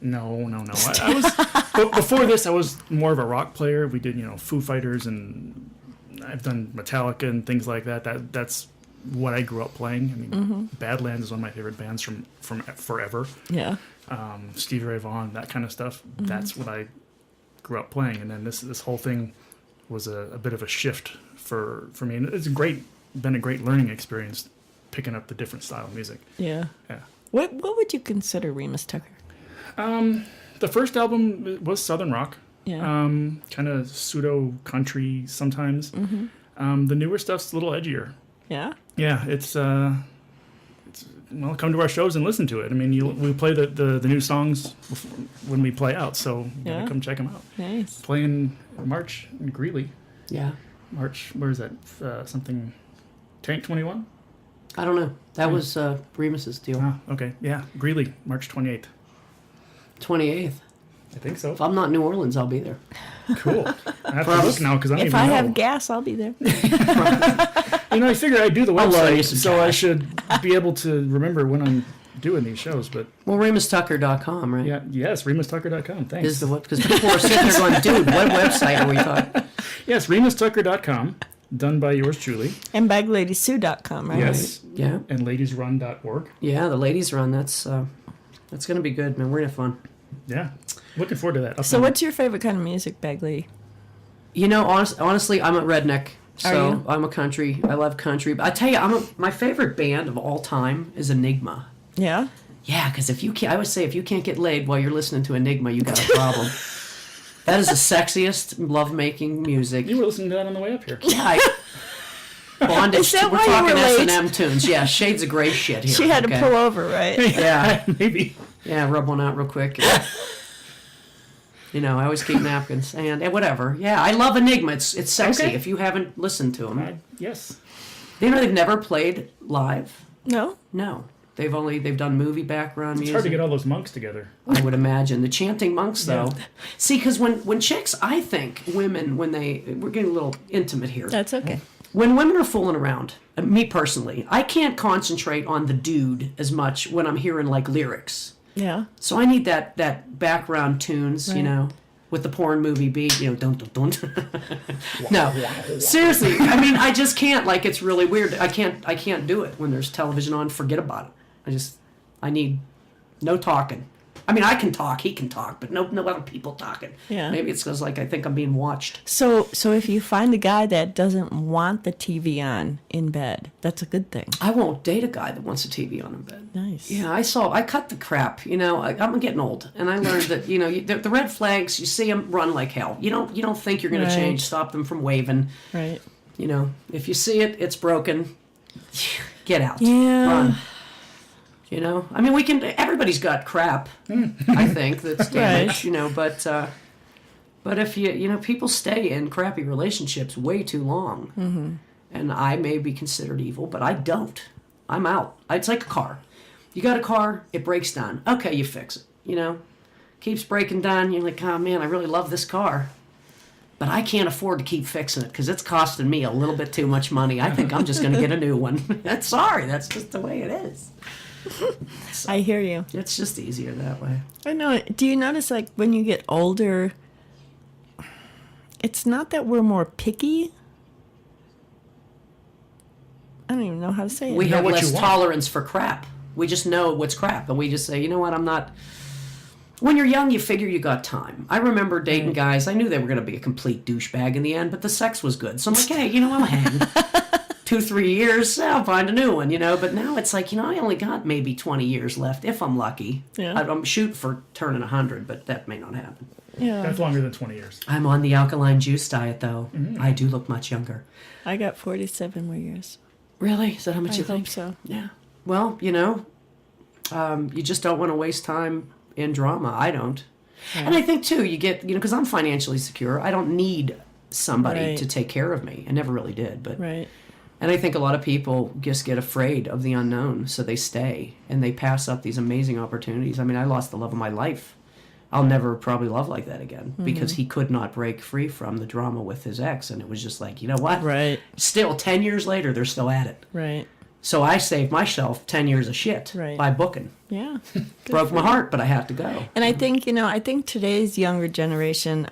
No. I was before this. I was more of a rock player. We did, Foo Fighters, and I've done Metallica and things like that. That's what I grew up playing. I mean, Badlands is one of my favorite bands from forever. Yeah. Stevie Ray Vaughan, that kind of stuff. That's what I grew up playing, and then this whole thing was a bit of a shift for me, and it's been a great learning experience, picking up the different style of music. Yeah. Yeah. What would you consider Remus Tucker? The first album was Southern rock. Yeah. Kind of pseudo country sometimes. The newer stuff's a little edgier. Yeah. Yeah, it's well, come to our shows and listen to it. I mean, we play the new songs when we play out, so you gotta Yeah. come check them out. Nice. Playing March in Greeley. Yeah. March, where is that? Something, Tank 21? I don't know. That was Remus's deal. Ah, okay. Yeah, Greeley, March 28th. 28th. I think so. If I'm not in New Orleans, I'll be there. Cool. I have to look now because I don't If even I know. have gas, I'll be there. I figure I do the I'll loan you website, some so I cash. should be able to remember when I'm doing these shows. But Well, RemusTucker.com, right? yeah, yes, RemusTucker.com. Thanks. Is the what? Because people are sitting there going, dude, what website are we talking? Yes, RemusTucker.com, done by yours truly. And BagLadySue.com, right? Yes, Yeah. and ladiesrun.org. Yeah, the ladies run. That's going to be good, man. We're going to have fun. Yeah, looking forward to that. So what's your favorite kind of music, Bag Lady? You know, honestly, I'm a redneck. Are So you? I'm a country. I love country. But I tell you, my favorite band of all time is Enigma. Yeah? Yeah, because I would say if you can't get laid while you're listening to Enigma, you got a problem. That is the sexiest lovemaking music. You were listening to that on the way up here. Yeah, bondage. Is that We're why you talking were late? S&M tunes. Yeah, shades of gray shit here. She had to okay? pull over, right? Yeah, Maybe. yeah, rub one out real quick. You know, I always keep napkins and whatever. Yeah, I love Enigma. It's sexy. Okay. If you haven't listened to them, Yes. you know they've never played live. No? No, they've done movie background It's music. hard to get all those monks together. I would imagine the chanting monks, though. See, because when chicks, I think women, we're getting a little intimate here. That's okay. When women are fooling around, me personally, I can't concentrate on the dude as much when I'm hearing like lyrics. Yeah. So I need that background tunes, you Right. know, with the porn movie beat, you know, don't. No, seriously, I mean, I just can't. Like, it's really weird. I can't do it when there's television on. Forget about it. I need no talking. I mean, I can talk, he can talk, but no other people talking. Yeah. Maybe it's because like I think I'm being watched. So if you find a guy that doesn't want the TV on in bed, that's a good thing. I won't date a guy that wants a TV on in bed. Nice. Yeah, I cut the crap. You know, I'm getting old, and I learned that you know the red flags. You see them, run like hell. You don't think you're going Right. to change. Stop them from waving. Right. You know, if you see it, it's broken. Get out. Yeah. Run. You know, I mean, everybody's got crap. I think that's damaged. Right. You know, but if you know, people stay in crappy relationships way too long, and I may be considered evil, but I don't. I'm out. It's like a car. You got a car, it breaks down. Okay, you fix it. You know, keeps breaking down. You're like, oh man, I really love this car, but I can't afford to keep fixing it because it's costing me a little bit too much money. I think I'm just going to get a new one. Sorry, that's just the way it is. I hear you. It's just easier that way. I know. Do you notice, like, when you get older, it's not that we're more picky. I don't even know how to say it. We know have what less you want. tolerance for crap. We just know what's crap, and we just say, you know what, I'm not. When you're young, you figure you got time. I remember dating guys. I knew they were going to be a complete douchebag in the end, but the sex was good. So I'm like, hey, you know, I'll hang. 2-3 years, I'll find a new one, you know. But now it's like, you know, I only got maybe 20 years left, if I'm lucky. Yeah. I'm shooting for turning 100, but that may not happen. Yeah. That's longer than 20 years. I'm on the alkaline juice diet, though. I do look much younger. I got 47 more years. Really? Is that how much I you hope think? so. Yeah. Well, you know, you just don't want to waste time in drama. I don't. And I think, too, you get, you know, because I'm financially secure, I don't need somebody Right. to take care of me. I never really did. But Right. And I think a lot of people just get afraid of the unknown, so they stay and they pass up these amazing opportunities. I mean, I lost the love of my life. I'll never probably love like that again because he could not break free from the drama with his ex. And it was just like, you know what? Right. Still, 10 years later, they're still at it. Right. So I saved myself 10 years of shit Right. by booking. Yeah. Broke my heart, but I had to go. And I think, you know, I think today's younger generation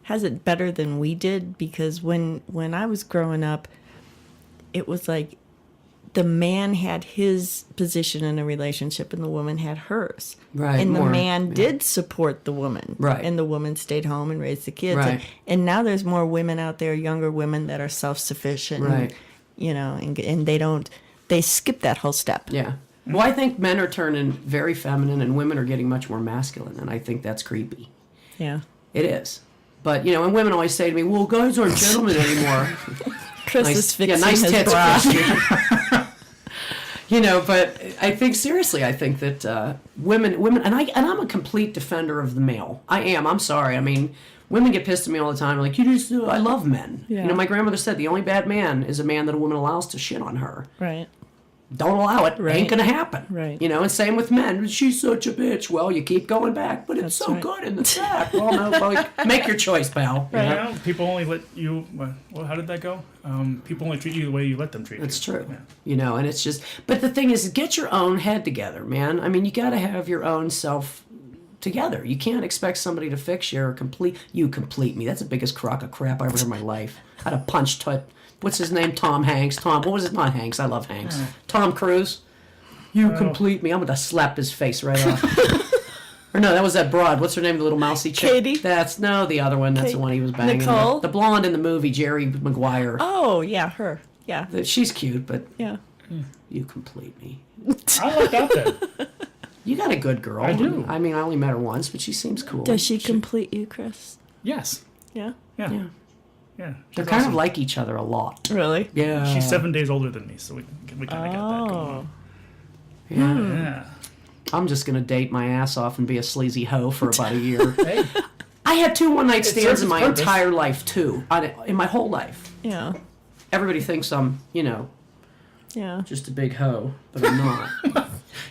has it better than we did because when I was growing up, it was like the man had his position in a relationship and the woman had hers. Right, And the more, man yeah. did support the woman. Right. And the woman stayed home and raised the kids. Right. And now there's more women out there, younger women that are self-sufficient. Right. And, you know, and they skip that whole step. Yeah. Well, I think men are turning very feminine and women are getting much more masculine, and I think that's creepy. Yeah. It is. But, you know, and women always say to me, well, guys aren't gentlemen anymore. Chris is fixing nice his tits, bra. Chris. But I think seriously, I think that women, and I'm a complete defender of the male. I am. I'm sorry. I mean, women get pissed at me all the time. Like, I love men. Yeah. My grandmother said the only bad man is a man that a woman allows to shit on her. Right. Don't allow it. Right. Ain't gonna happen. Right. And same with men. She's such a bitch. Well, you keep going back, but it's That's so right. good in the sack. Well, no, make your choice, pal. Yeah, people only let you. Well, how did that go? People only treat you the way you let them treat you. It's true. Yeah. And it's just. But the thing is, get your own head together, man. I mean, you got to have your own self together. You can't expect somebody to fix you or complete me. That's the biggest crock of crap I ever heard in my life. I'd have punched. What's his name? Tom Hanks. What was it? Not Hanks. I love Hanks. Tom Cruise. You complete me. I'm gonna slap his face right off. Or no, that was that broad. What's her name? The little mousy chick. Katie? That's the other one. That's the one he was banging. Nicole? The blonde in the movie, Jerry Maguire. Oh, yeah, her. Yeah. She's cute, but Yeah. you complete me. I like that then. You got a good girl. I do. I mean, I only met her once, but she seems cool. Does she complete you, Chris? Yes. Yeah. Yeah. Yeah. Yeah. They're She's kind awesome. of like each other a lot. Really? Yeah. She's 7 days older than me, so we kind of got that going Oh. on. Yeah. Yeah. I'm just gonna date my ass off and be a sleazy hoe for about a year. Hey. I had 2 one-night stands serves in my its purpose. entire life too. In my whole life. Yeah. Everybody thinks I'm, Yeah. just a big hoe, but I'm not.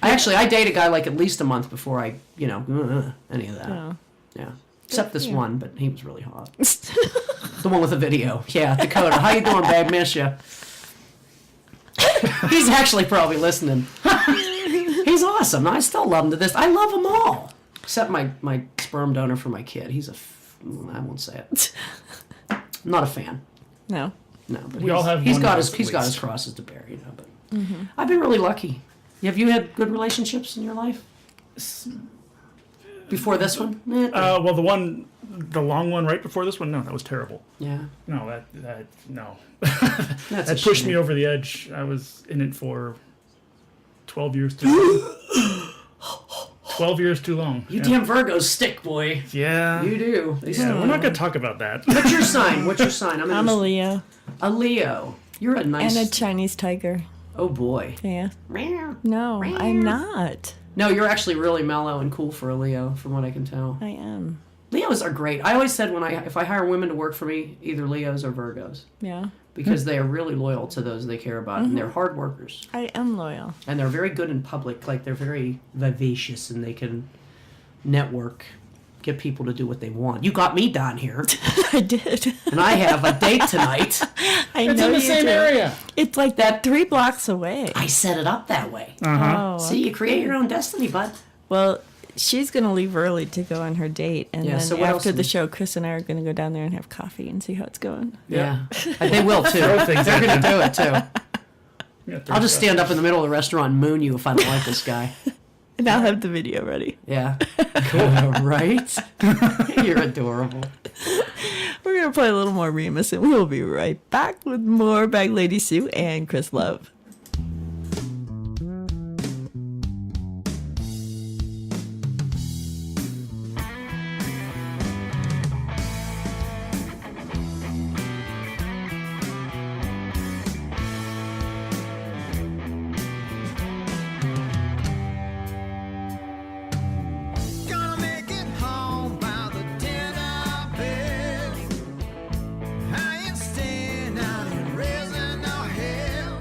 I date a guy like at least a month before I, any of that. Yeah. Yeah. Except this one, but he was really hot. The one with the video. Yeah, Dakota. How you doing, babe? Miss ya. He's actually probably listening. He's awesome. I still love him to this. I love them all. Except my sperm donor for my kid. I won't say it. I'm not a fan. No. No, but We all have he's one got at his least. crosses to bear, but I've been really lucky. Have you had good relationships in your life? Before this one? Well, the long one right before this one, no, that was terrible. Yeah. No, no. That's That a pushed shame. me over the edge. I was in it for 12 years too long. 12 years too long. You damn Virgos stick, boy. Yeah. You do. They Yeah, we're not going to talk about that. What's your sign? What's your sign? I'm a Leo. A Leo. You're a nice... And a Chinese tiger. Oh, boy. Yeah. No, No, I'm not. you're actually really mellow and cool for a Leo, from what I can tell. I am. Leos are great. I always said if I hire women to work for me, either Leos or Virgos. Yeah. Because they are really loyal to those they care about, and they're hard workers. I am loyal. And they're very good in public. Like, they're very vivacious, and they can network, get people to do what they want. You got me down here, I did. and I have a date tonight. I It's know in the you same do. area. It's like that 3 blocks away. I set it up that way. Oh. See, you create your own destiny, bud. Well, she's going to leave early to go on her date. And Yeah, then so what else after the is- show, Chris and I are going to go down there and have coffee and see how it's going. Yeah. They will, too. things They're going to do it, too. Yeah, I'll just stand up in the middle of the restaurant and moon you if I don't like this guy. And I'll have the video ready. Yeah. Cool. Right? You're adorable. We're going to play a little more Remus, and we'll be right back with more Bag Lady Sue and Chris Love. Gonna make it home by the dinner bell. I ain't staying out here raising no hell.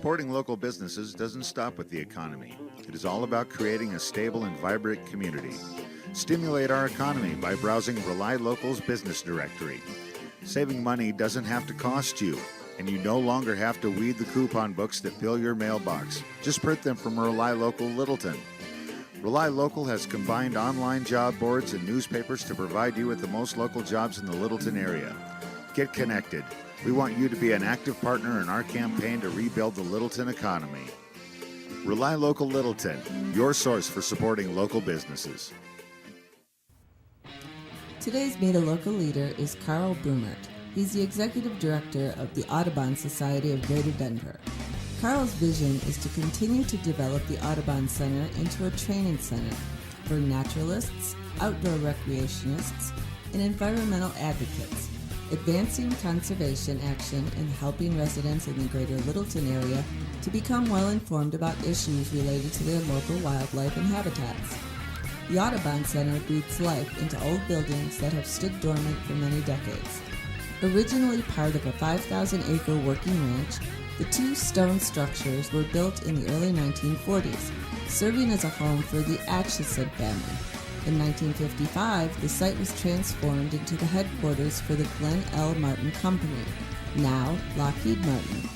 Supporting local businesses doesn't stop with the economy. It is all about creating a stable and vibrant community. Stimulate our economy by browsing Rely Local's business directory. Saving money doesn't have to cost you, and you no longer have to weed the coupon books that fill your mailbox. Just print them from Rely Local Littleton. Rely Local has combined online job boards and newspapers to provide you with the most local jobs in the Littleton area. Get connected. We want you to be an active partner in our campaign to rebuild the Littleton economy. Rely Local Littleton, your source for supporting local businesses. Today's Meet a Local leader is Carl Brumert. He's the executive director of the Audubon Society of Greater Denver. Carl's vision is to continue to develop the Audubon Center into a training center for naturalists, outdoor recreationists, and environmental advocates, advancing conservation action and helping residents in the greater Littleton area to become well informed about issues related to their local wildlife and habitats. The Audubon Center breathes life into old buildings that have stood dormant for many decades. Originally part of a 5,000-acre working ranch, the two stone structures were built in the early 1940s, serving as a home for the Atchison family. In 1955, the site was transformed into the headquarters for the Glenn L. Martin Company, now Lockheed Martin.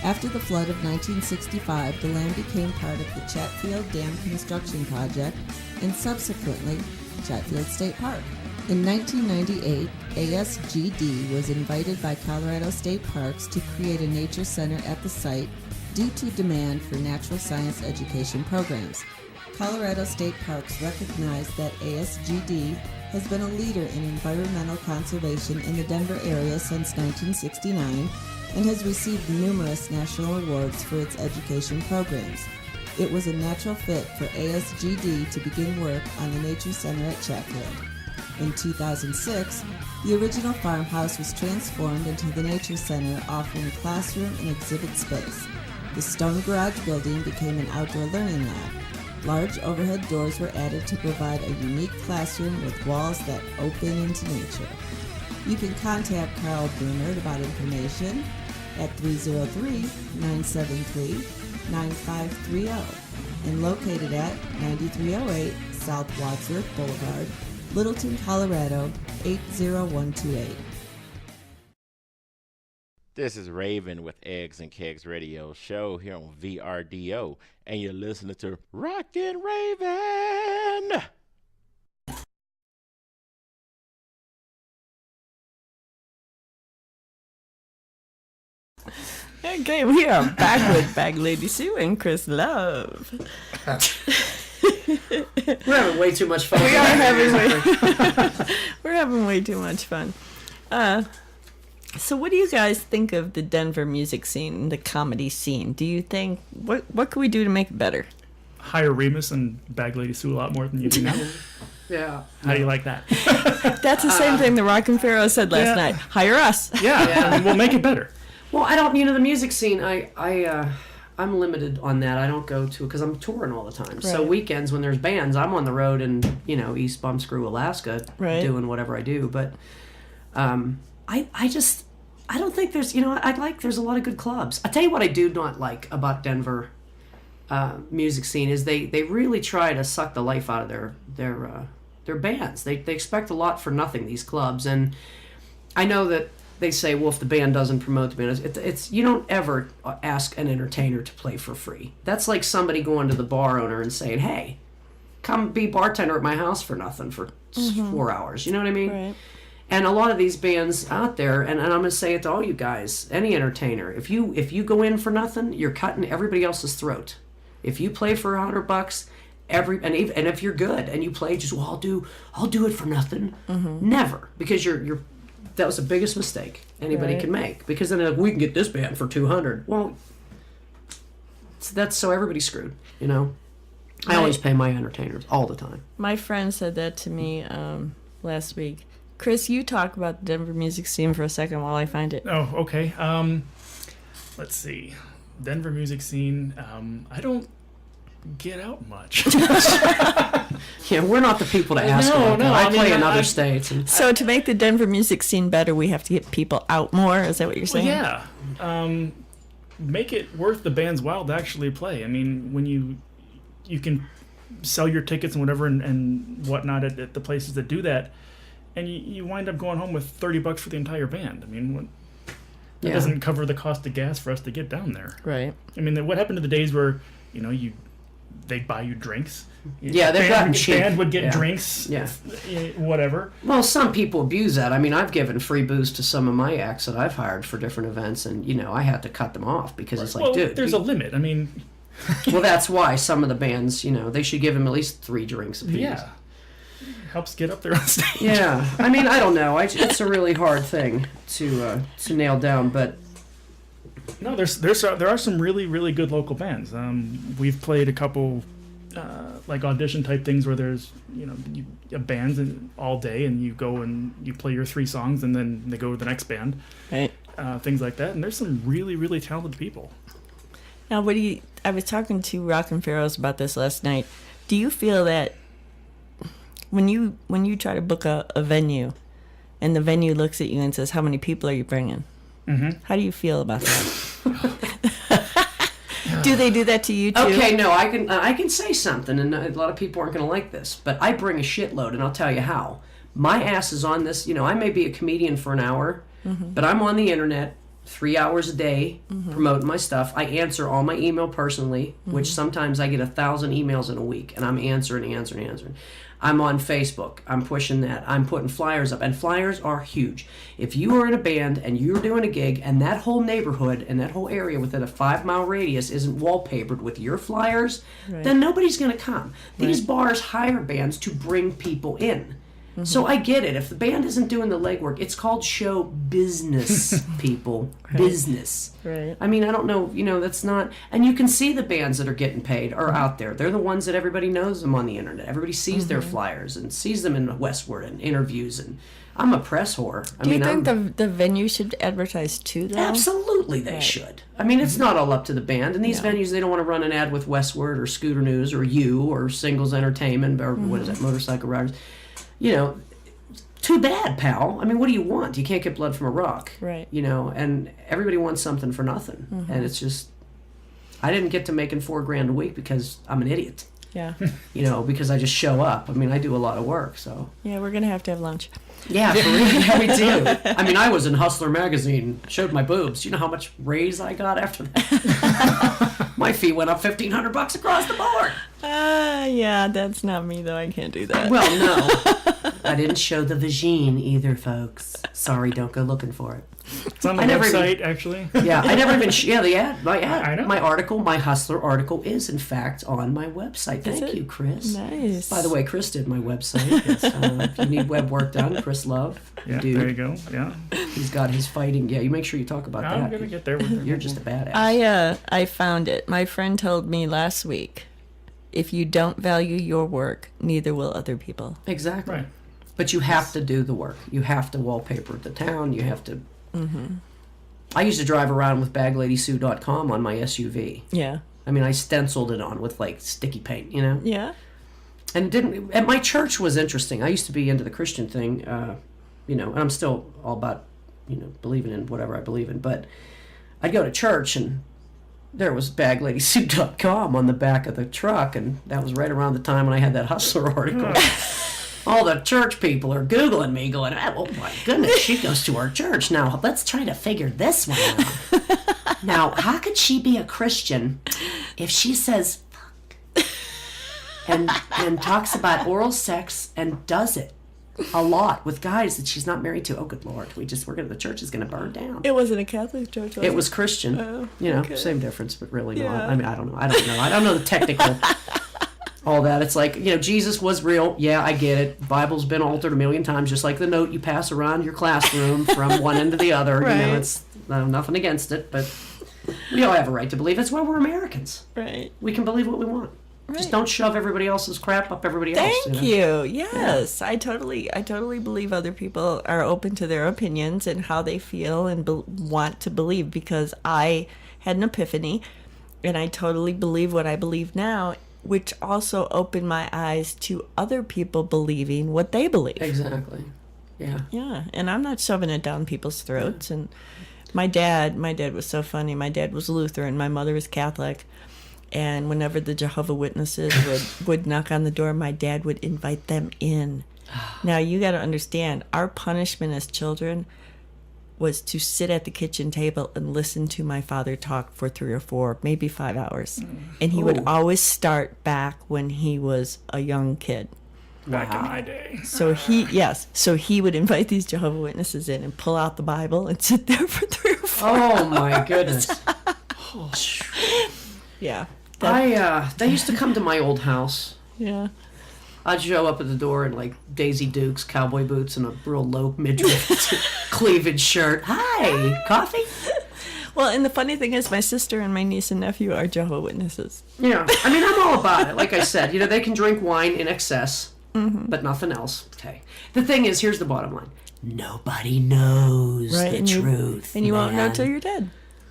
After the flood of 1965, the land became part of the Chatfield Dam construction project and subsequently Chatfield State Park. In 1998, ASGD was invited by Colorado State Parks to create a nature center at the site due to demand for natural science education programs. Colorado State Parks recognized that ASGD has been a leader in environmental conservation in the Denver area since 1969 and has received numerous national awards for its education programs. It was a natural fit for ASGD to begin work on the Nature Center at Chatfield. In 2006, the original farmhouse was transformed into the Nature Center, offering classroom and exhibit space. The stone garage building became an outdoor learning lab. Large overhead doors were added to provide a unique classroom with walls that open into nature. You can contact Carl Brunert about information at 303-973-9530 and located at 9308 South Wadsworth Boulevard, Littleton, Colorado 80128. This is Raven with Eggs and Kegs Radio Show here on VRDO, and you're listening to Rockin' Raven. Okay, we are back with Bag Lady Sue and Chris Love. We're having way too much fun. We're having way too much fun. So what do you guys think of the Denver music scene, the comedy scene? Do you think, what can we do to make it better? Hire Remus and Bag Lady Sue a lot more than you do now. Yeah. How do you like that? That's the same thing the Rockin' Pharaoh said last night. Hire us. Yeah, and we'll make it better. Well, I don't, the music scene, I'm limited on that. I don't go to, because I'm touring all the time. Right. So weekends when there's bands, I'm on the road in, East Bumscrew, Alaska, doing whatever I do. But I don't think there's, there's a lot of good clubs. I tell you what I do not like about Denver music scene is they really try to suck the life out of their bands. They expect a lot for nothing, these clubs. And I know that they say, well, if the band doesn't promote the band, it's you don't ever ask an entertainer to play for free. That's like somebody going to the bar owner and saying, hey, come be bartender at my house for nothing for 4 hours. You know what I mean? Right. And a lot of these bands out there, and I'm going to say it to all you guys, any entertainer, if you go in for nothing, you're cutting everybody else's throat. If you play for $100, and if you're good and you play, just I'll do it for nothing. Never, because that was the biggest mistake anybody can make. Because then we can get this band for $200. Well, that's so everybody's screwed. I always pay my entertainers all the time. My friend said that to me last week. Chris, you talk about the Denver music scene for a second while I find it. Oh, okay. Let's see. Denver music scene. I don't get out much. Yeah, we're not the people to ask about that. I play in other states. So to make the Denver music scene better, we have to get people out more? Is that what you're saying? Well, yeah. make it worth the band's while to actually play. I mean, when you can sell your tickets and whatever and whatnot at the places that do that, and you wind up going home with $30 for the entire band. I mean, that doesn't cover the cost of gas for us to get down there. Right. I mean, what happened to the days where, they'd buy you drinks? Yeah, they've gotten cheap. The band would get drinks, whatever. Well, some people abuse that. I mean, I've given free booze to some of my acts that I've hired for different events, and, I had to cut them off because it's like, well, dude. There's a limit. I mean... Well, that's why some of the bands, they should give them at least 3 drinks apiece. Yeah. Helps get up there on stage. Yeah. I mean, I don't know. It's a really hard thing to nail down, but... No, there are some really, really good local bands. We've played a couple like audition type things where there's a band all day and you go and you play your 3 songs and then they go to the next band, right? Things like that. And there's some really, really talented people. Now, I was talking to Rockin' Pharaohs about this last night. Do you feel that when you try to book a venue, and the venue looks at you and says, "How many people are you bringing?" Mm-hmm. How do you feel about that? Do they do that to you too? Okay, no, I can say something, and a lot of people aren't going to like this, but I bring a shitload, and I'll tell you how. My ass is on this. I may be a comedian for an hour, but I'm on the internet 3 hours a day promoting my stuff. I answer all my email personally, which sometimes I get 1,000 emails in a week, and I'm answering. I'm on Facebook. I'm pushing that. I'm putting flyers up, and flyers are huge. If you are in a band and you're doing a gig and that whole neighborhood and that whole area within a 5-mile radius isn't wallpapered with your flyers, then nobody's going to come. These bars hire bands to bring people in. So I get it. If the band isn't doing the legwork, it's called show business, people. Business. Right. I mean, I don't know, that's not... And you can see the bands that are getting paid are out there. They're the ones that everybody knows them on the internet. Everybody sees their flyers and sees them in Westward and interviews. And I'm a press whore. Do you think the venue should advertise too, though? Absolutely they should. I mean, it's not all up to the band. And these venues, they don't want to run an ad with Westward or Scooter News or You or Singles Entertainment or what is that, Motorcycle Riders. Too bad, pal. I mean, what do you want? You can't get blood from a rock. Right. And everybody wants something for nothing. And it's just, I didn't get to making $4,000 a week because I'm an idiot. Yeah. Because I just show up. I mean, I do a lot of work, so. Yeah, we're going to have lunch. Yeah, for real. Yeah, we do. I mean, I was in Hustler magazine, showed my boobs. You know how much raise I got after that? My fee went up $1,500 across the board. Yeah, that's not me, though. I can't do that. Well, no. I didn't show the vagine either, folks. Sorry, don't go looking for it. It's on the website, actually. Yeah, I never even... the ad. My ad. I know. My article, my Hustler article is, in fact, on my website. Thank you, Chris. Nice. By the way, Chris did my website. If you need web work done, Chris Love. Yeah, dude. there you go. Yeah. He's got his fighting... Yeah, you make sure you talk about that. I'm going to get there with it. You're just a badass. I found it. My friend told me last week, if you don't value your work, neither will other people. Exactly. Right. But you have to do the work. You have to wallpaper the town. You have to... I used to drive around with bagladysue.com on my SUV. Yeah. I mean, I stenciled it on with, sticky paint, Yeah. And it didn't... And my church was interesting. I used to be into the Christian thing, and I'm still all about, believing in whatever I believe in. But I'd go to church, and there was bagladysue.com on the back of the truck, and that was right around the time when I had that Hustler article. All the church people are Googling me going, oh my goodness, she goes to our church. Now, let's try to figure this one out. Now, how could she be a Christian if she says fuck and talks about oral sex and does it a lot with guys that she's not married to? Oh, good Lord. The church is going to burn down. It wasn't a Catholic church, was it? It was Christian. Oh, okay. Same difference, but really Yeah. not. I mean, I don't know. I don't know the technical... all that. It's like, Jesus was real. Yeah, I get it. The Bible's been altered a million times, just like the note you pass around your classroom from one end to the other. Right. It's nothing against it, but we all have a right to believe. That's why we're Americans. Right. We can believe what we want. Right. Just don't shove everybody else's crap up everybody else. Thank you. Yes, yeah. I totally believe other people are open to their opinions and how they feel and want to believe, because I had an epiphany and I totally believe what I believe now, which also opened my eyes to other people believing what they believe. Exactly. Yeah. Yeah, and I'm not shoving it down people's throats. And My dad was so funny. My dad was Lutheran. My mother was Catholic. And whenever the Jehovah Witnesses would knock on the door, my dad would invite them in. Now, you got to understand, our punishment as children was to sit at the kitchen table and listen to my father talk for 3 or 4, maybe 5 hours. And he would always start back when he was a young kid. Back in my day. So he would invite these Jehovah Witnesses in and pull out the Bible and sit there for 3 or 4 Oh my goodness. Yeah. They used to come to my old house. Yeah. I'd show up at the door in like Daisy Dukes, cowboy boots, and a real low midriff cleavage shirt. Hi, coffee? Well, and the funny thing is, my sister and my niece and nephew are Jehovah Witnesses. Yeah, I mean, I'm all about it. Like I said, they can drink wine in excess, but nothing else. Okay. The thing is, here's the bottom line: nobody knows the truth, and you won't know till you're dead.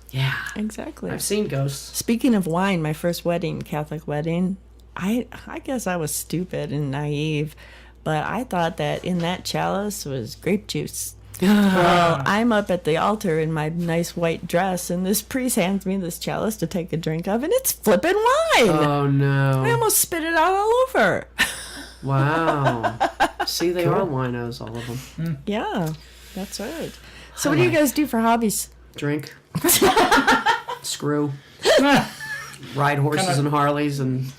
Yeah, exactly. I've seen ghosts. Speaking of wine, my first wedding, Catholic wedding. I guess I was stupid and naive, but I thought that in that chalice was grape juice. Well, I'm up at the altar in my nice white dress, and this priest hands me this chalice to take a drink of, and it's flipping wine. Oh, no. I almost spit it out all over. Wow. See, they are winos, all of them. Yeah, that's right. So what do you guys do for hobbies? Drink. Screw. Ride horses and Harleys and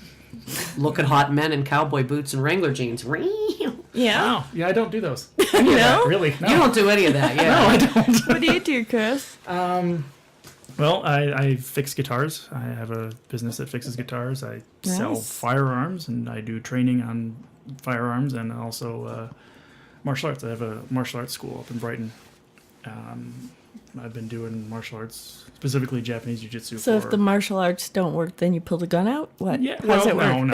look at hot men in cowboy boots and Wrangler jeans. Yeah. Wow. Yeah, I don't do those. You know? Really? No. You don't do any of that, yeah. No, I don't. What do you do, Chris? Well, I fix guitars. I have a business that fixes guitars. I sell firearms, and I do training on firearms, and also martial arts. I have a martial arts school up in Brighton. I've been doing martial arts, specifically Japanese jiu-jitsu. So if the martial arts don't work, then you pull the gun out? What? Yeah, How's it work? No.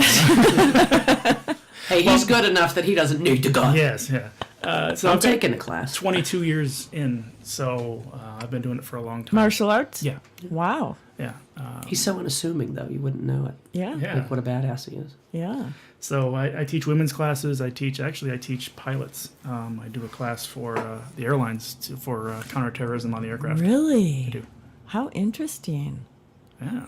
Hey, he's good enough that he doesn't need the gun. Yes, yeah. So I'm I've been taking a class. 22 years in, so I've been doing it for a long time. Martial arts? Yeah. Wow. Yeah. He's so unassuming, though. You wouldn't know it. Yeah. Yeah. Like what a badass he is. Yeah. So I teach women's classes. I teach pilots. I do a class for the airlines for counterterrorism on the aircraft. Really? I do. How interesting. Yeah.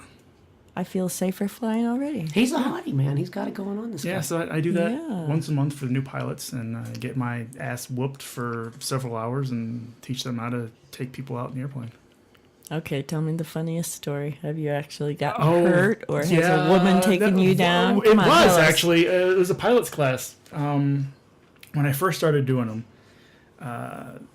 I feel safer flying already. He's a hottie, man. He's got it going on, this guy. Yeah, so I do that Yeah. once a month for the new pilots, and I get my ass whooped for several hours and teach them how to take people out in the airplane. Okay, tell me the funniest story. Have you actually gotten hurt, or has a woman that- taken you down? It Come on, was tell us. actually. It was a pilot's class. When I first started doing them,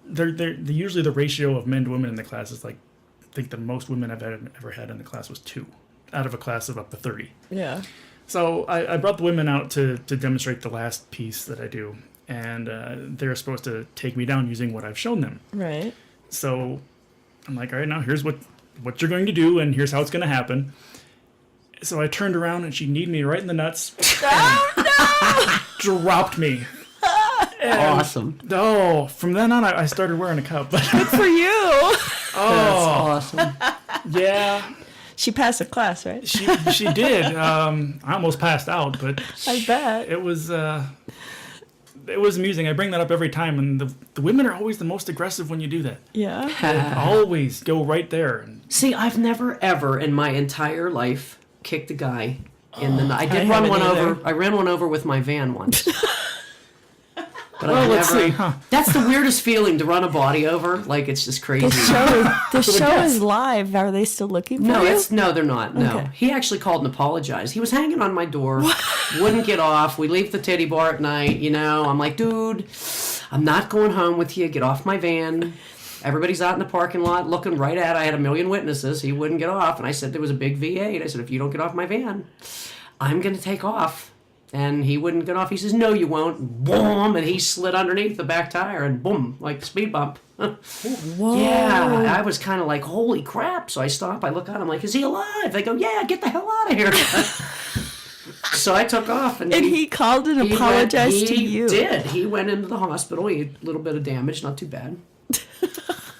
they're usually the ratio of men to women in the class is like, I think the most women I've ever had in the class was 2 out of a class of up to 30. Yeah. So I brought the women out to demonstrate the last piece that I do, and they're supposed to take me down using what I've shown them. Right. So I'm like, all right, now here's what you're going to do, and here's how it's going to happen. So I turned around, and she kneed me right in the nuts. Dropped me. Awesome. Oh, from then on, I started wearing a cup. Good for you. That's awesome. Yeah. She passed the class, right? She did. I almost passed out, but I bet. it was amusing. I bring that up every time, and the women are always the most aggressive when you do that. Yeah. They always go right there. And See, I've never ever in my entire life kicked a guy in the. I did I run haven't one either. over. I ran one over with my van once. But well, I've let's never. see. Huh? That's the weirdest feeling to run a body over. Like it's just crazy. The show is live. Are they still looking for you? No, they're not. No, Okay. he actually called and apologized. He was hanging on my door, wouldn't get off. We leave the titty bar at night. I'm like, dude, I'm not going home with you. Get off my van. Everybody's out in the parking lot looking right at it. I had a million witnesses. He wouldn't get off, and I said there was a big V8. I said, if you don't get off my van, I'm gonna take off. And he wouldn't get off. He says, no, you won't. Boom! And he slid underneath the back tire and boom, like speed bump. Whoa. Yeah, I was kind of like, holy crap. So I stop, I look out, I'm like, is he alive? They go, yeah, get the hell out of here. So I took off. And he called and apologized to you. He did. He went into the hospital. He had a little bit of damage, not too bad.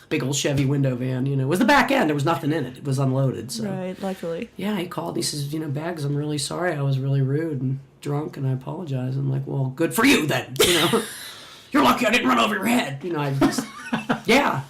Big old Chevy window van, It was the back end. There was nothing in it. It was unloaded. So. Right, luckily. Yeah, he called. He says, Bags, I'm really sorry. I was really rude and drunk, and I apologize. I'm like, well, good for you then. You're lucky I didn't run over your head. I just, yeah.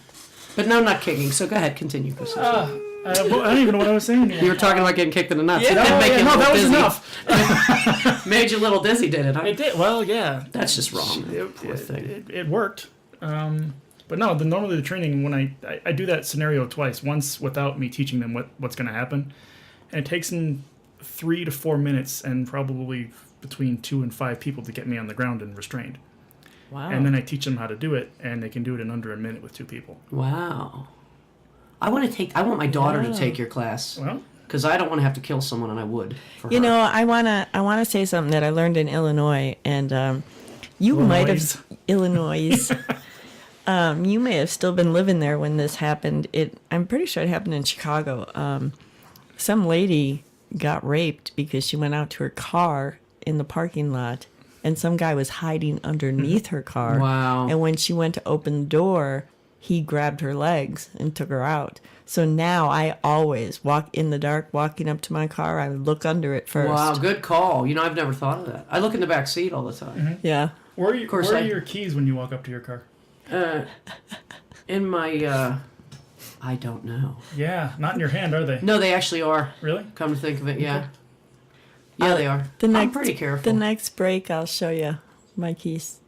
But no nut kicking. So go ahead, continue, Chris. Well, I don't even know what I was saying. You were talking about getting kicked in the nuts. Yeah, that was enough. Made you a little dizzy, did it? Huh? It did. Well, yeah. That's just wrong. Poor thing. It worked. But no, normally the training, when I do that scenario twice, once without me teaching them what's going to happen, and it takes them 3 to 4 minutes and probably between 2 and 5 people to get me on the ground and restrained. Wow. And then I teach them how to do it, and they can do it in under a minute with 2 people. Wow. I want my daughter to take your class. Well, because I don't want to have to kill someone, and I would. You know, I wanna say something that I learned in Illinois, and you might have Illinois. You may have still been living there when this happened. I'm pretty sure it happened in Chicago. Some lady got raped because she went out to her car in the parking lot, and some guy was hiding underneath her car. Wow. And when she went to open the door, he grabbed her legs and took her out. So now I always walk in the dark, walking up to my car, I look under it first. Wow, good call. You know, I've never thought of that. I look in the back seat all the time. Mm-hmm. Yeah. Where are your keys when you walk up to your car? In my, I don't know. Yeah, not in your hand, are they? No, they actually are. Really? Come to think of it, yeah. Yeah, they are. I'm pretty careful. The next break, I'll show you my keys.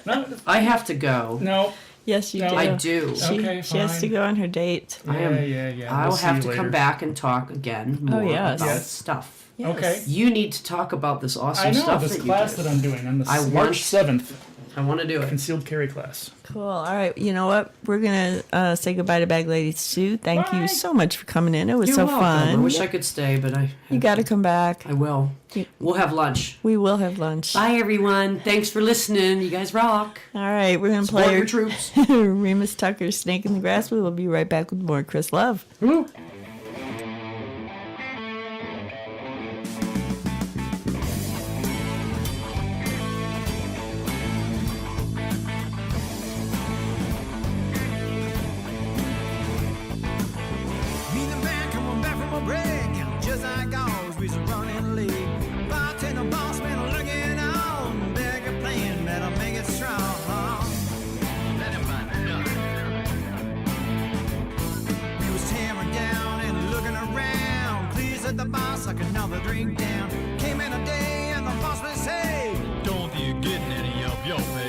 No, I have to go. No. Yes, you do. I do. She has to go on her date. Yeah. I'll We'll have see to you come later. back and talk again more yes. about Yes. stuff. Yes. Okay. You need to talk about this awesome I know stuff this that class you do. that I'm doing on the I March 7th. I want to do it. Concealed carry class. Cool. All right. You know what? We're going to say goodbye to Bag Lady Sue. Thank you so much for coming in. It was You're so welcome. fun. I wish I could stay, but You got to come back. I will. We'll have lunch. We will have lunch. Bye, everyone. Thanks for listening. You guys rock. All right. We're going to Support play your troops. Remus Tucker's Snake in the Grass. We will be right back with more Chris Love. Woo. Me and the band coming back from a break, just like always, we was running late. Bartender, boss man, looking on, bigger plan that'll make it strong. Let him find out. We was tearing down and looking around. Please let the boss like another drink down. Came in a day and the boss would say, "Don't be getting any of your pay.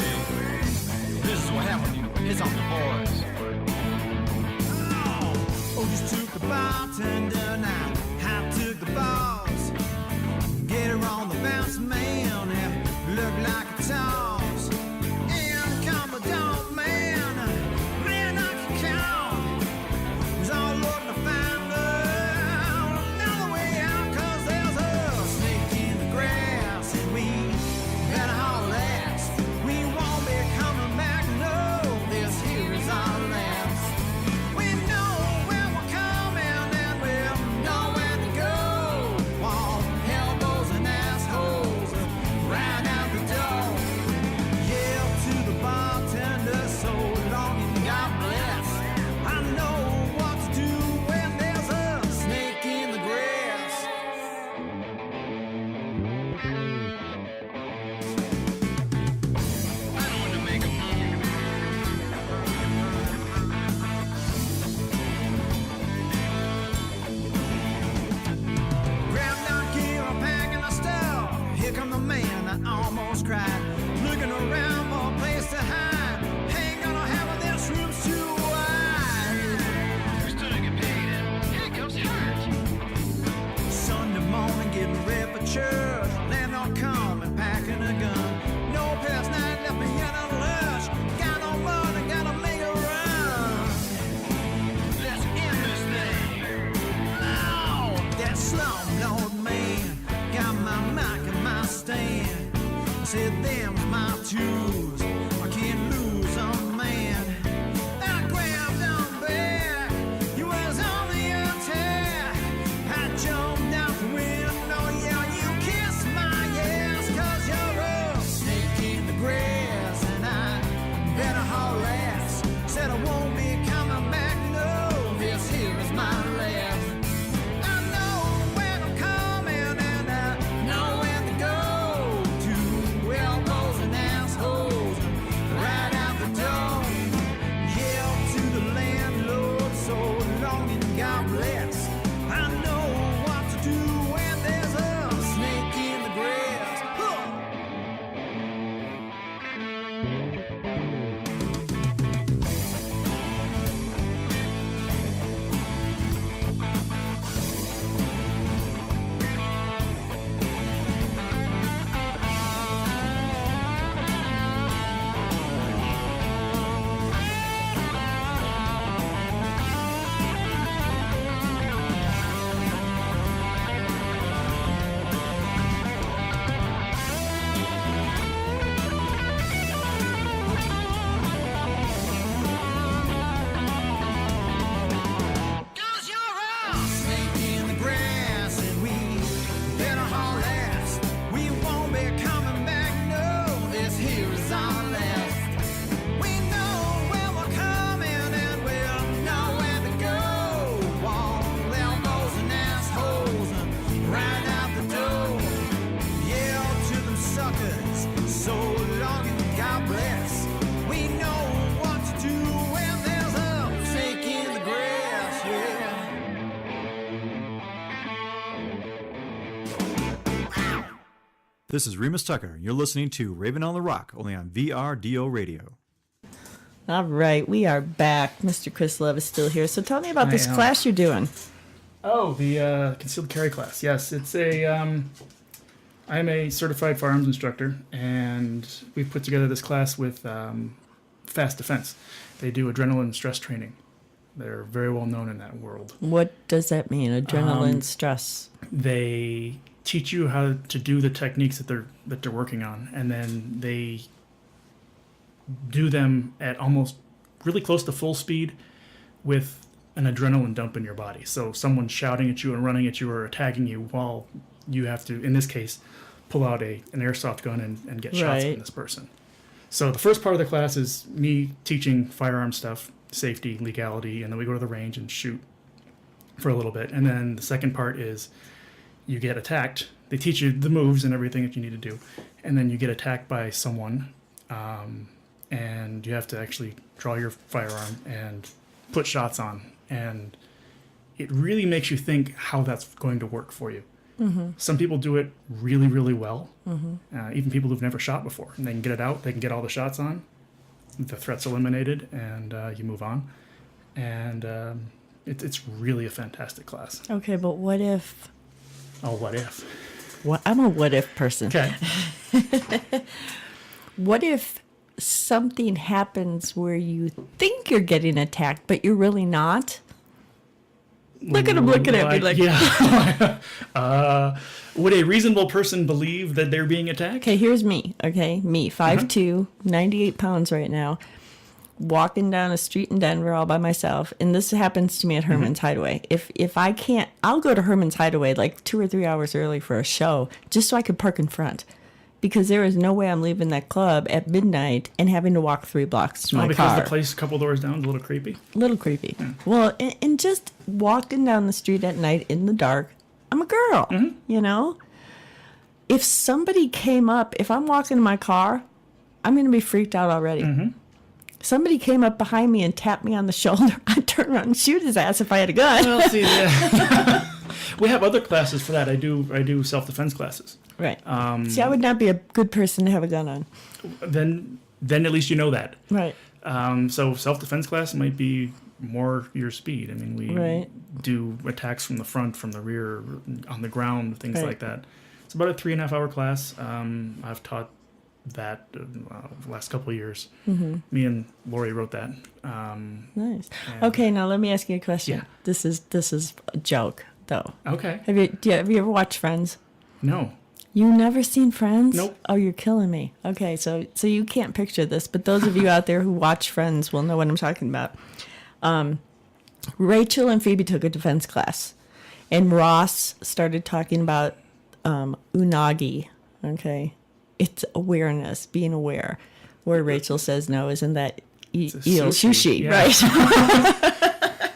This is what happened to you. It's on the boys." Oh, just took the bartender now. I took the boss. Get her on the bounce, man. And look like a toss. And come a dog, man. Man, I can count. He's all looking to find another way out. 'Cause there's a snake in the grass. And we better haul ass. We won't be coming back. No, this here is our last. We know where we're coming and we'll know where to go. All elbows and assholes right out the door. Yell to the bartender so long and God bless. I know what to do when there's a snake in the grass. I don't want to make a move. Grab down gear, I'm packing my stuff. Here come the man, I almost cried. Looking around for a place to hide. Ain't gonna have this room's too wide. Who's gonna get paid? Here comes church. Sunday morning, getting ready for church. Landlord coming, packing a gun. No past night, left me in a lunch. Got no money, gotta make a run. Let's end this thing. Oh, that slumlord man got my mic and my stand. Said them's my tools. I can't lose a man. I grabbed him back. He was on the attack. I jumped out the window. Yeah, you kissed my ass 'cause you're a snake in the grass. And I better haul ass. Said I won't be coming back. No, this here is my last. I know when I'm coming and I know when to go. Two elbows and assholes This is Remus Tucker. You're listening to Raven on the Rock, only on VRDO Radio. All right, we are back. Mr. Chris Love is still here. So tell me about this am. class you're doing. Oh, the concealed carry class. Yes, it's a. I'm a certified firearms instructor, and we've put together this class with Fast Defense. They do adrenaline stress training. They're very well known in that world. What does that mean? Adrenaline stress. They teach you how to do the techniques that they're working on, and then they do them at almost really close to full speed with an adrenaline dump in your body. So someone's shouting at you and running at you or attacking you while you have to, in this case, pull out an airsoft gun and get shots Right. from this person. So the first part of the class is me teaching firearm stuff, safety, legality, and then we go to the range and shoot for a little bit. And then the second part is you get attacked. They teach you the moves and everything that you need to do. And then you get attacked by someone, and you have to actually draw your firearm and put shots on. And it really makes you think how that's going to work for you. Mm-hmm. Some people do it really, really well. Mm-hmm. Even people who've never shot before. And they can get it out. They can get all the shots on. The threat's eliminated, and you move on. And it's really a fantastic class. Okay, but what if... Oh, what if? Well, I'm a what if person. Okay. What if something happens where you think you're getting attacked, but you're really not? Look at him looking at me like... Yeah. Would a reasonable person believe that they're being attacked? Okay, here's me, okay? Me, 5'2", 98 pounds right now, walking down a street in Denver all by myself, and this happens to me at Herman's Hideaway. If I can't, I'll go to Herman's Hideaway like 2 or 3 hours early for a show, just so I could park in front. Because there is no way I'm leaving that club at midnight and having to walk 3 blocks to my car. Because the place a couple doors down is a little creepy? A little creepy. Well, and just walking down the street at night in the dark, I'm a girl, you know? If somebody came up, if I'm walking in my car, I'm going to be freaked out already. Somebody came up behind me and tapped me on the shoulder, I'd turn around and shoot his ass if I had a gun. Well, see, we have other classes for that. I do self-defense classes. Right. See, I would not be a good person to have a gun on. Then at least you know that. Right. So self-defense class might be more your speed. I mean, we do attacks from the front, from the rear, on the ground, things like that. It's about a 3.5 hour class. I've taught that the last couple of years. Me and Lori wrote that. Nice. Okay, now let me ask you a question. Yeah. This is a joke, though. Okay. Have you ever watched Friends? No. You never seen Friends? Nope. Oh, you're killing me. Okay, so you can't picture this, but those of you out there who watch Friends will know what I'm talking about. Rachel and Phoebe took a defense class, and Ross started talking about unagi. Okay, it's awareness, being aware. Where Rachel says no, isn't that eel sushi, yeah. right?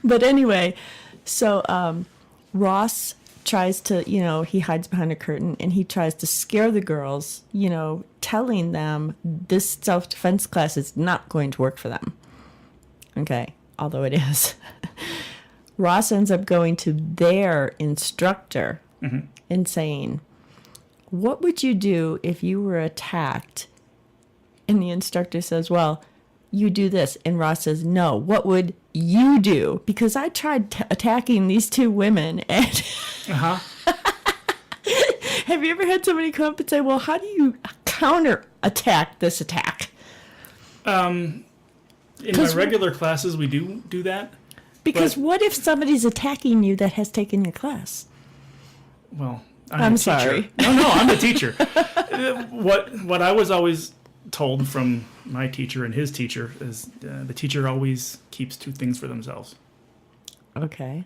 But anyway, so Ross tries to, he hides behind a curtain and he tries to scare the girls, telling them this self-defense class is not going to work for them. Okay, although it is. Ross ends up going to their instructor and saying, what would you do if you were attacked? And the instructor says, well, you do this. And Ross says, no, what would you do? Because I tried attacking these 2 women. And have you ever had somebody come up and say, well, how do you counter attack this attack? In my regular classes, we do that. Because what if somebody's attacking you that has taken your class? Well, I'm the sorry. teacher. No, I'm the teacher. What I was always told from my teacher and his teacher is the teacher always keeps 2 things for themselves. Okay.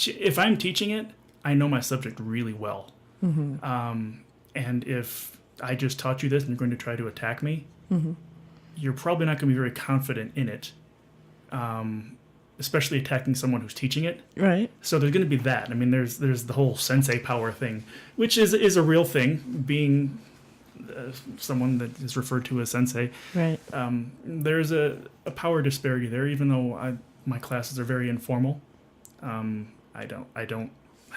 If I'm teaching it, I know my subject really well. And if I just taught you this and you're going to try to attack me, you're probably not going to be very confident in it, especially attacking someone who's teaching it. Right. So there's going to be that. I mean, there's the whole sensei power thing, which is a real thing, being someone that is referred to as sensei. Right. There's a power disparity there, even though my classes are very informal. I don't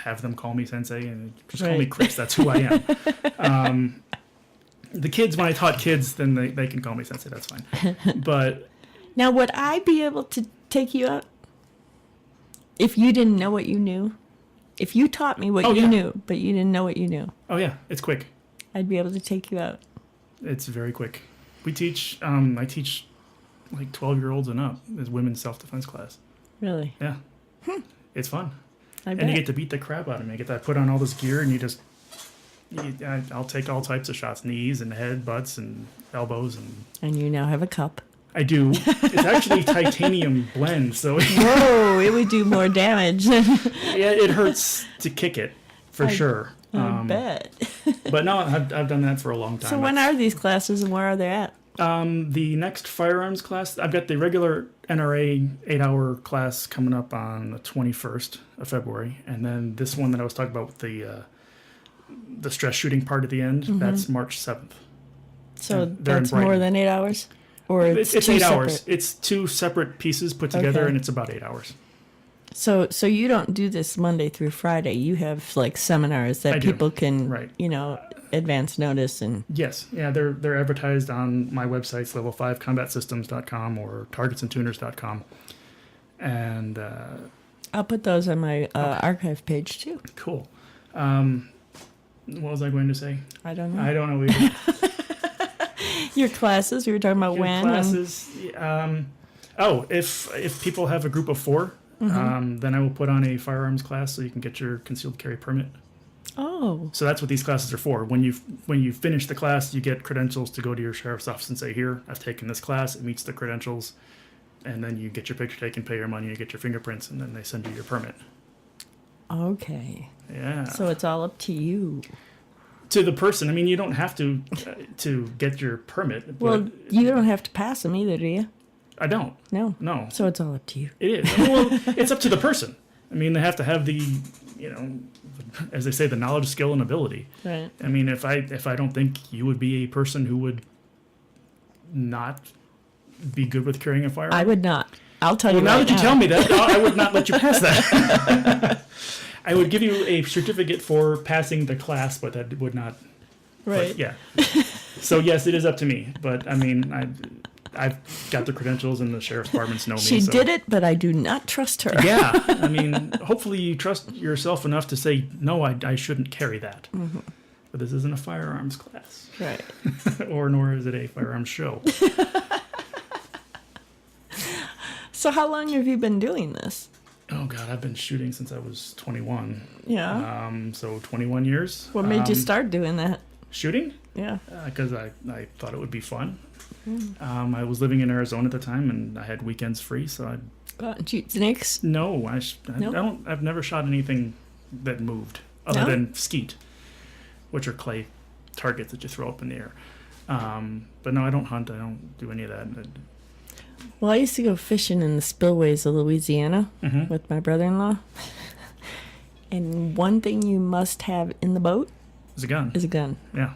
have them call me sensei, and just call me Chris. That's who I am. The kids, when I taught kids, then they can call me sensei. That's fine. But now, would I be able to take you out if you didn't know what you knew? If you taught me what you knew, but you didn't know what you knew? Oh yeah, it's quick. I'd be able to take you out. It's very quick. We teach. I teach like 12-year-olds and up. It's women's self-defense class. Really? Yeah. It's fun. I bet. And you get to beat the crap out of me. I get to put on all this gear, and I'll take all types of shots: knees and head, butts and elbows, and you now have a cup. I do. It's actually titanium blend, so whoa, it would do more damage. Yeah, it hurts to kick it for sure. I bet. But no, I've done that for a long time. So when are these classes, and where are they at? The next firearms class, I've got the regular NRA 8-hour class coming up on the 21st of February, and then this one that I was talking about with the stress shooting part at the end, that's March 7th. So that's more than 8 hours? Or it's 8 hours. It's two separate pieces put together, and it's about 8 hours. So you don't do this Monday through Friday. You have like seminars that people can, advance notice and. Yes, yeah, they're advertised on my websites, level5combatsystems.com or targetsandtuners.com, and I'll put those on my archive page too. Cool. What was I going to say? I don't know. I don't know either. Your classes, we were talking about when. Classes. If people have a group of 4, then I will put on a firearms class so you can get your concealed carry permit. Oh. So that's what these classes are for. When you finish the class, you get credentials to go to your sheriff's office and say, "Here, I've taken this class. It meets the credentials," and then you get your picture taken, pay your money, you get your fingerprints, and then they send you your permit. Okay. Yeah. So it's all up to you. To the person. I mean, you don't have to get your permit. Well, you don't have to pass them either, do you? I don't. No. So it's all up to you. It is. Well, it's up to the person. I mean, they have to have the, as they say, the knowledge, skill, and ability. Right. I mean, if I don't think you would be a person who would not be good with carrying a firearm, I would not. I'll tell you. Well, now right that you tell me that, I would not let you pass that. I would give you a certificate for passing the class, but that would not. Right. But, yeah. So yes, it is up to me. But I mean, I've got the credentials, and the sheriff's departments know me. She did it, but I do not trust her. Yeah. I mean, hopefully you trust yourself enough to say, no, I shouldn't carry that. Mm-hmm. But this isn't a firearms class. Right. Nor is it a firearms show. So how long have you been doing this? Oh, God, I've been shooting since I was 21. Yeah. So 21 years. What made you start doing that? Shooting? Yeah. Because I thought it would be fun. I was living in Arizona at the time, and I had weekends free, so I'd go out and shoot snakes. No, I've never shot anything that moved other than skeet, which are clay targets that you throw up in the air. But no, I don't hunt. I don't do any of that. Well, I used to go fishing in the spillways of Louisiana with my brother-in-law, and one thing you must have in the boat is a gun. Yeah.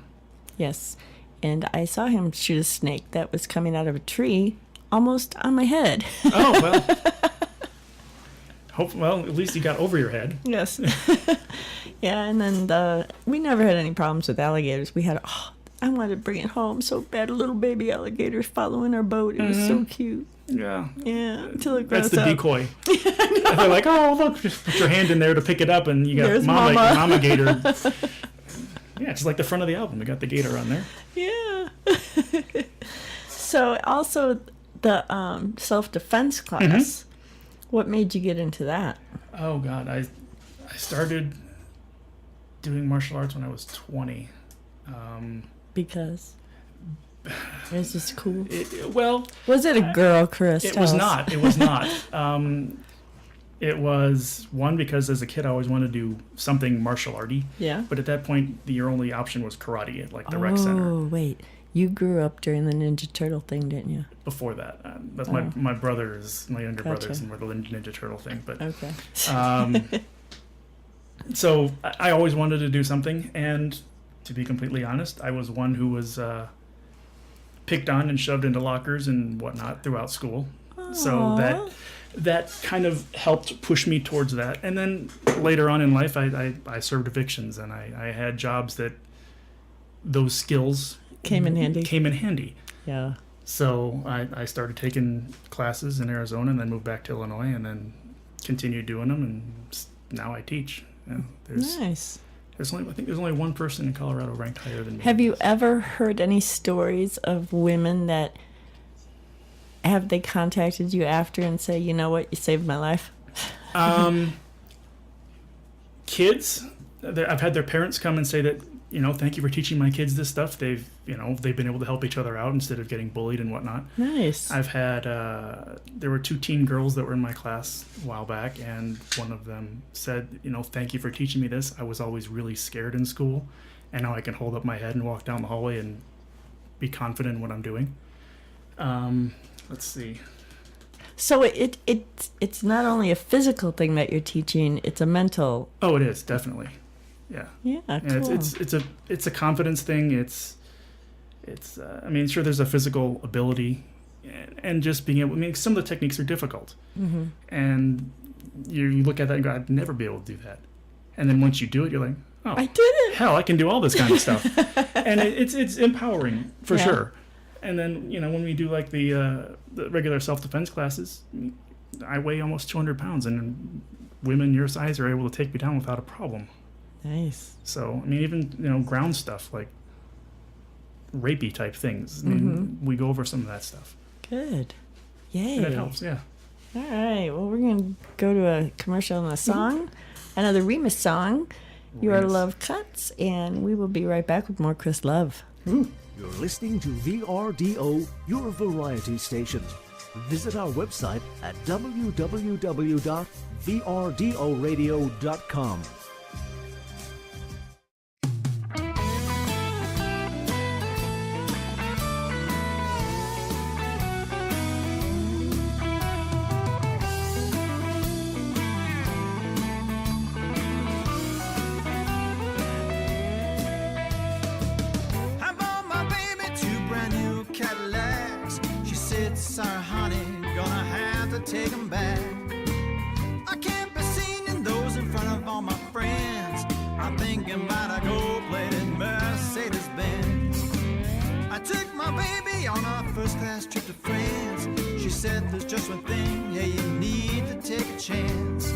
Yes. And I saw him shoot a snake that was coming out of a tree almost on my head. Oh, well. Well, at least you got over your head. Yes. Yeah, and then we never had any problems with alligators. We had, I wanted to bring it home so bad. A little baby alligator following our boat. It was so cute. Yeah. Yeah, until it grows up. That's the decoy. They're like, oh, look, just put your hand in there to pick it up, and you got mama gator. Yeah, just like the front of the album. We got the gator on there. Yeah. So also the self-defense class, what made you get into that? Oh, God. I started doing martial arts when I was 20. Because? Is this cool? Well... Was it a girl, Chris? It was not. It was not. It was, one, because as a kid I always wanted to do something martial arty. Yeah. But at that point, your only option was karate at the rec center. Oh, wait. You grew up during the Ninja Turtle thing, didn't you? Before that. That's my brothers, my younger brothers, and were the Ninja Turtle thing. But okay. So I always wanted to do something, and to be completely honest, I was one who was picked on and shoved into lockers and whatnot throughout school. Aww. So that kind of helped push me towards that. And then later on in life, I served evictions, and I had jobs that those skills Came in handy. Yeah. So I started taking classes in Arizona, and then moved back to Illinois, and then continued doing them, and now I teach. Nice. I think there's only one person in Colorado ranked higher than me. Have you ever heard any stories of women that have they contacted you after and say, you know what, you saved my life? Kids, I've had their parents come and say that, thank you for teaching my kids this stuff. They've been able to help each other out instead of getting bullied and whatnot. Nice. I've had, there were 2 teen girls that were in my class a while back, and one of them said, thank you for teaching me this. I was always really scared in school, and now I can hold up my head and walk down the hallway and be confident in what I'm doing. Let's see. So it's not only a physical thing that you're teaching; it's a mental. Oh, it is, definitely. Yeah. Yeah. And Cool. it's a confidence thing. It's I mean, sure, there's a physical ability, and just being able. I mean, some of the techniques are difficult, and you look at that and go, I'd never be able to do that. And then once you do it, you're like, oh, I did it. Hell, I can do all this kind of stuff. And it's empowering for sure. And then when we do like the regular self-defense classes, I weigh almost 200 pounds, and women your size are able to take me down without a problem. Nice. So I mean, even ground stuff like rapey type things. I mean, we go over some of that stuff. Good. Yay. And it helps. Yeah. All right. Well, we're going to go to a commercial and a song, another Remus song, Your Love Cuts, and we will be right back with more Chris Love. You're listening to VRDO, your variety station. Visit our website at www.vrdoradio.com. Sorry, honey, gonna have to take them back. I can't be seen in those in front of all my friends. I'm thinking about a gold-plated Mercedes-Benz. I took my baby on our first-class trip to France. She said there's just one thing, yeah, you need to take a chance.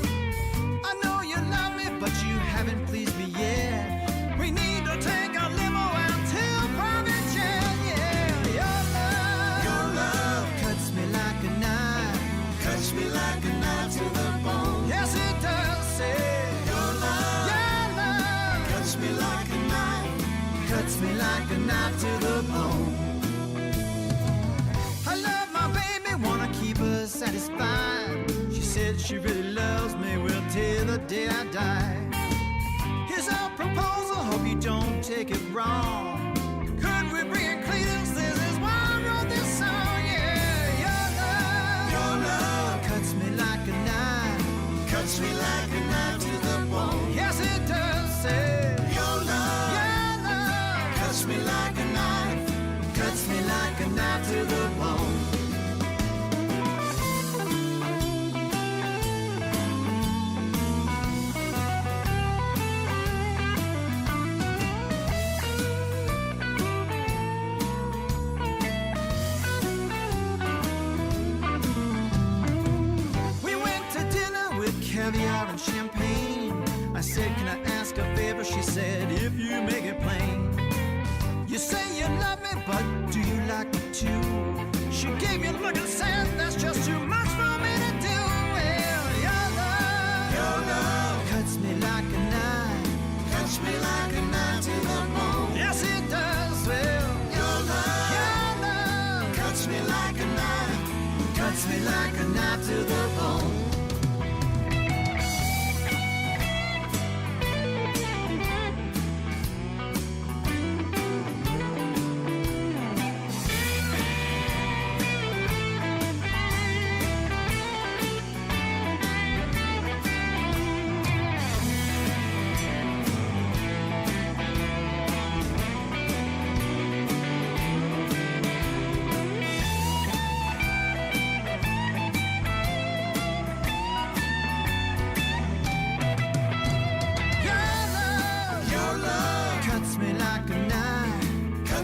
I know you love me, but you haven't pleased me yet. We need to take a limo out till private jet, yeah. Your love cuts me like a knife, cuts me like a knife to the bone. Yes, it does, say. Your love cuts me like a knife, cuts me like a knife to the bone. I love my baby, wanna keep her satisfied. She said she really loves me, will till the day I die. Here's our proposal, hope you don't take it wrong. Could we bring Cletus? This is why I wrote this song, yeah. Your love cuts me like a knife, cuts me like a knife to the bone. Yes, it does, say. Your love cuts me like a knife, cuts me like a knife to the bone. Caviar and champagne. I said, can I ask a favor? She said, if you make it plain. You say you love me, but do you like me too? She gave me a look and said, that's just too much for me to do. Well, your love cuts me like a knife, cuts me like a knife to the bone. Yes, it does. Well, your love cuts me like a knife, cuts me like a knife to the bone.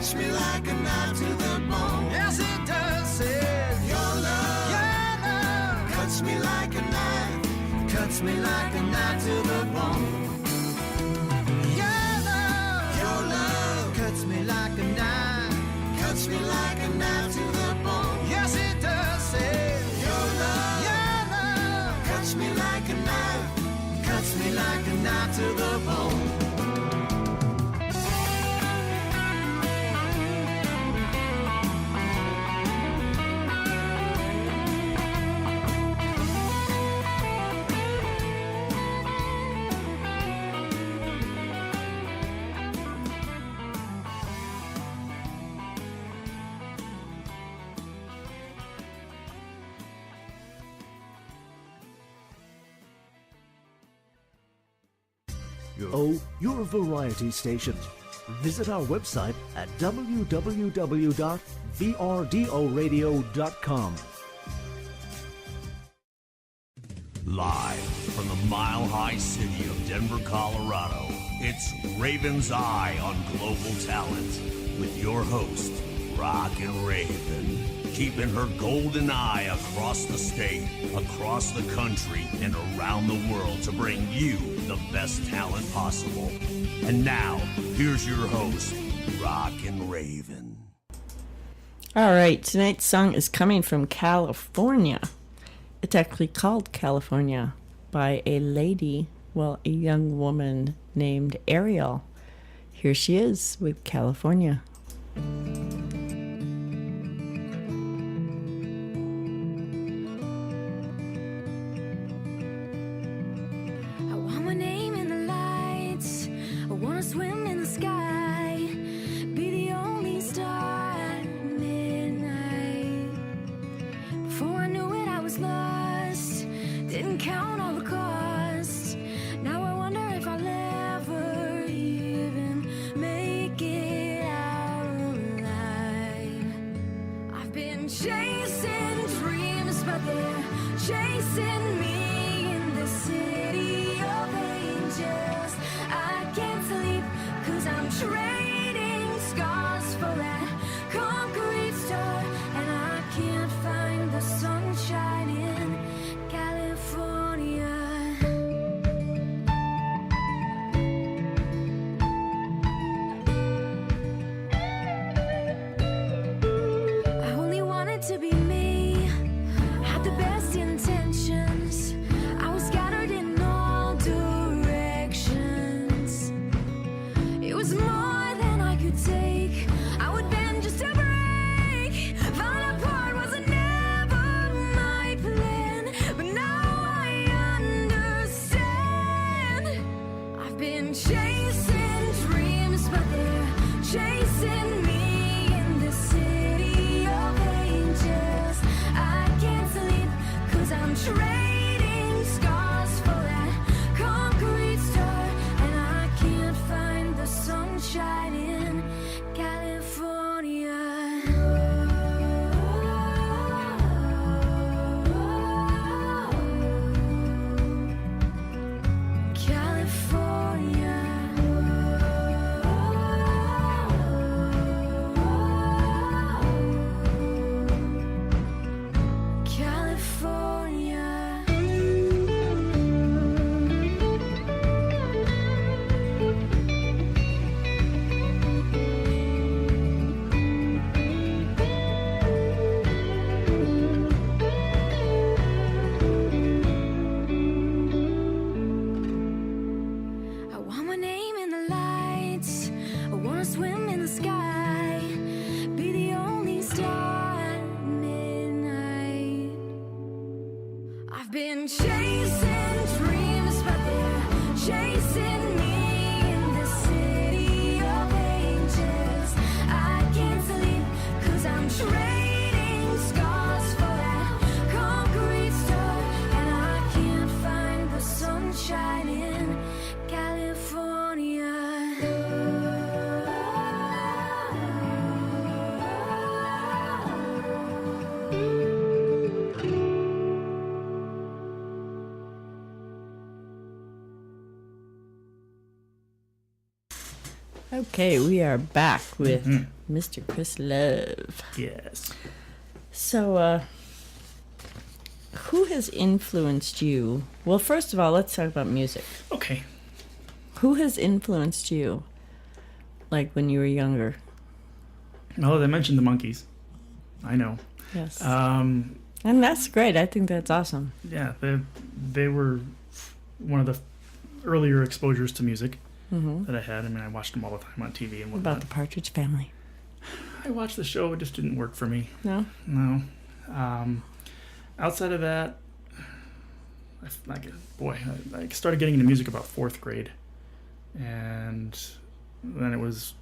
cuts me like a knife to the bone. Yes, it does. Says your love cuts me like a knife, cuts me like a knife to the bone. Your love cuts me like a knife, cuts me like a knife to the bone. Yes, it does. Says your love cuts me like a knife, cuts me like a knife to the bone. Oh, your variety station. Visit our website at www.vrdoradio.com. Live from the mile-high city of Denver, Colorado, it's Raven's Eye on Global Talent with your host, Rockin' Raven, keeping her golden eye across the state, across the country, and around the world to bring you the best talent possible. And now, here's your host, Rockin' Raven. All right, tonight's song is coming from California. It's actually called California by a lady, well, a young woman named Ariel. Here she is with California. Swim in the sky, be the only star at midnight. Before I knew it, I was lost, didn't count all the cost. Now I wonder if I'll ever even make it out alive. I've been chasing dreams, but they're chasing me in the city of angels. I can't sleep, 'cause I'm trading scars for that concrete star, and I can't find the sunshine in California. I only wanted to be me, had the best intentions. I was scattered in all directions. It was more than I could take. I would bend just to break. Falling apart was never my plan, but now I understand. I've been chasing dreams, but they're chasing me in the city of angels. I can't sleep, 'cause I'm trading scars for that concrete star, and I can't find the sunshine in California. I want my name in the lights. I wanna swim in the sky, be the only star at midnight. I've been chasing dreams, but they're chasing me in the city of angels. I can't sleep, 'cause I'm trading scars for that concrete star, and I can't find the sunshine in California. Okay, we are back with Mr. Chris Love. Yes. So, who has influenced you? Well, first of all, let's talk about music. Okay. Who has influenced you, like when you were younger? Oh, they mentioned the Monkees. I know. Yes. And that's great. I think that's awesome. Yeah, they were one of the earlier exposures to music that I had. I mean, I watched them all the time on TV and What whatnot. about the Partridge Family? I watched the show. It just didn't work for me. No? No. Outside of that, I started getting into music about 4th grade. And then it was,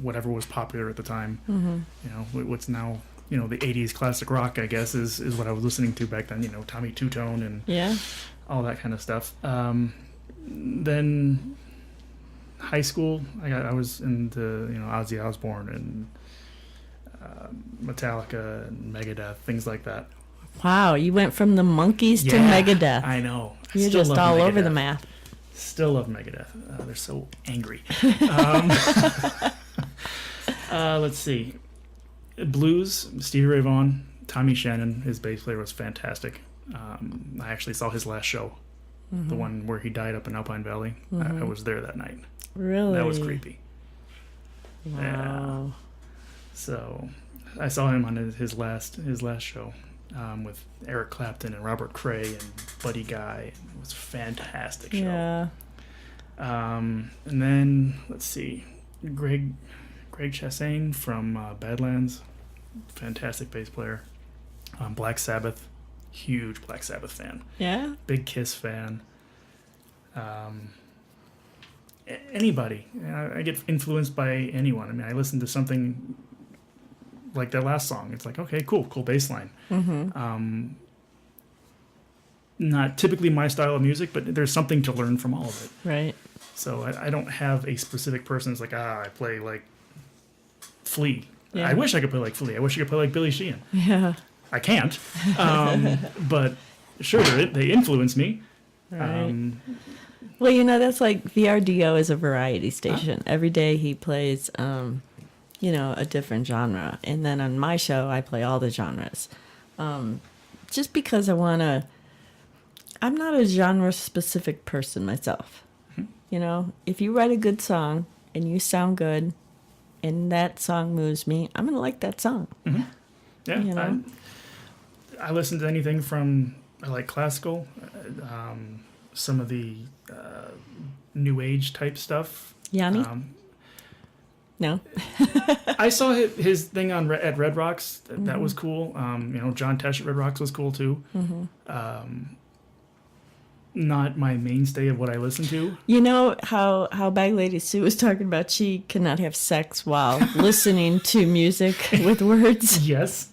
whatever was popular at the time. What's now, the 80s classic rock, I guess, is what I was listening to back then. Tommy Two-Tone and all that kind of stuff. Then high school, I was into, Ozzy Osbourne and Metallica and Megadeth, things like that. Wow, you went from the Monkees to Megadeth. I know. You're Still just love all over Megadeth. the map. Still love Megadeth. They're so angry. Let's see. Blues, Stevie Ray Vaughan, Tommy Shannon, his bass player was fantastic. I actually saw his last show, the one where he died up in Alpine Valley. I was there that night. Really? That was creepy. Wow. Yeah. So I saw him on his last show with Eric Clapton and Robert Cray and Buddy Guy. It was a fantastic show. Yeah. And then let's see, Greg Chassain from Badlands, fantastic bass player. Black Sabbath, huge Black Sabbath fan. Yeah. Big Kiss fan. Anybody. I get influenced by anyone. I mean, I listen to something like that last song. It's like, okay, cool bass line. Not typically my style of music, but there's something to learn from all of it. Right. So I don't have a specific person that's like, I play like Flea. Yeah. I wish I could play like Flea. I wish I could play like Billy Sheehan. Yeah. I can't. But sure, they influence me. Right. Well, that's like VRDO is a variety station. Every day he plays, a different genre. And then on my show, I play all the genres. Just because I'm not a genre-specific person myself. If you write a good song and you sound good and that song moves me, I'm going to like that song. Yeah. I listen to anything from, I like classical, some of the new age type stuff. Yanni? No. I saw his thing at Red Rocks. That was cool. John Tesh at Red Rocks was cool too. Not my mainstay of what I listen to. You know how Bag Lady Sue was talking about she cannot have sex while listening to music with words? Yes.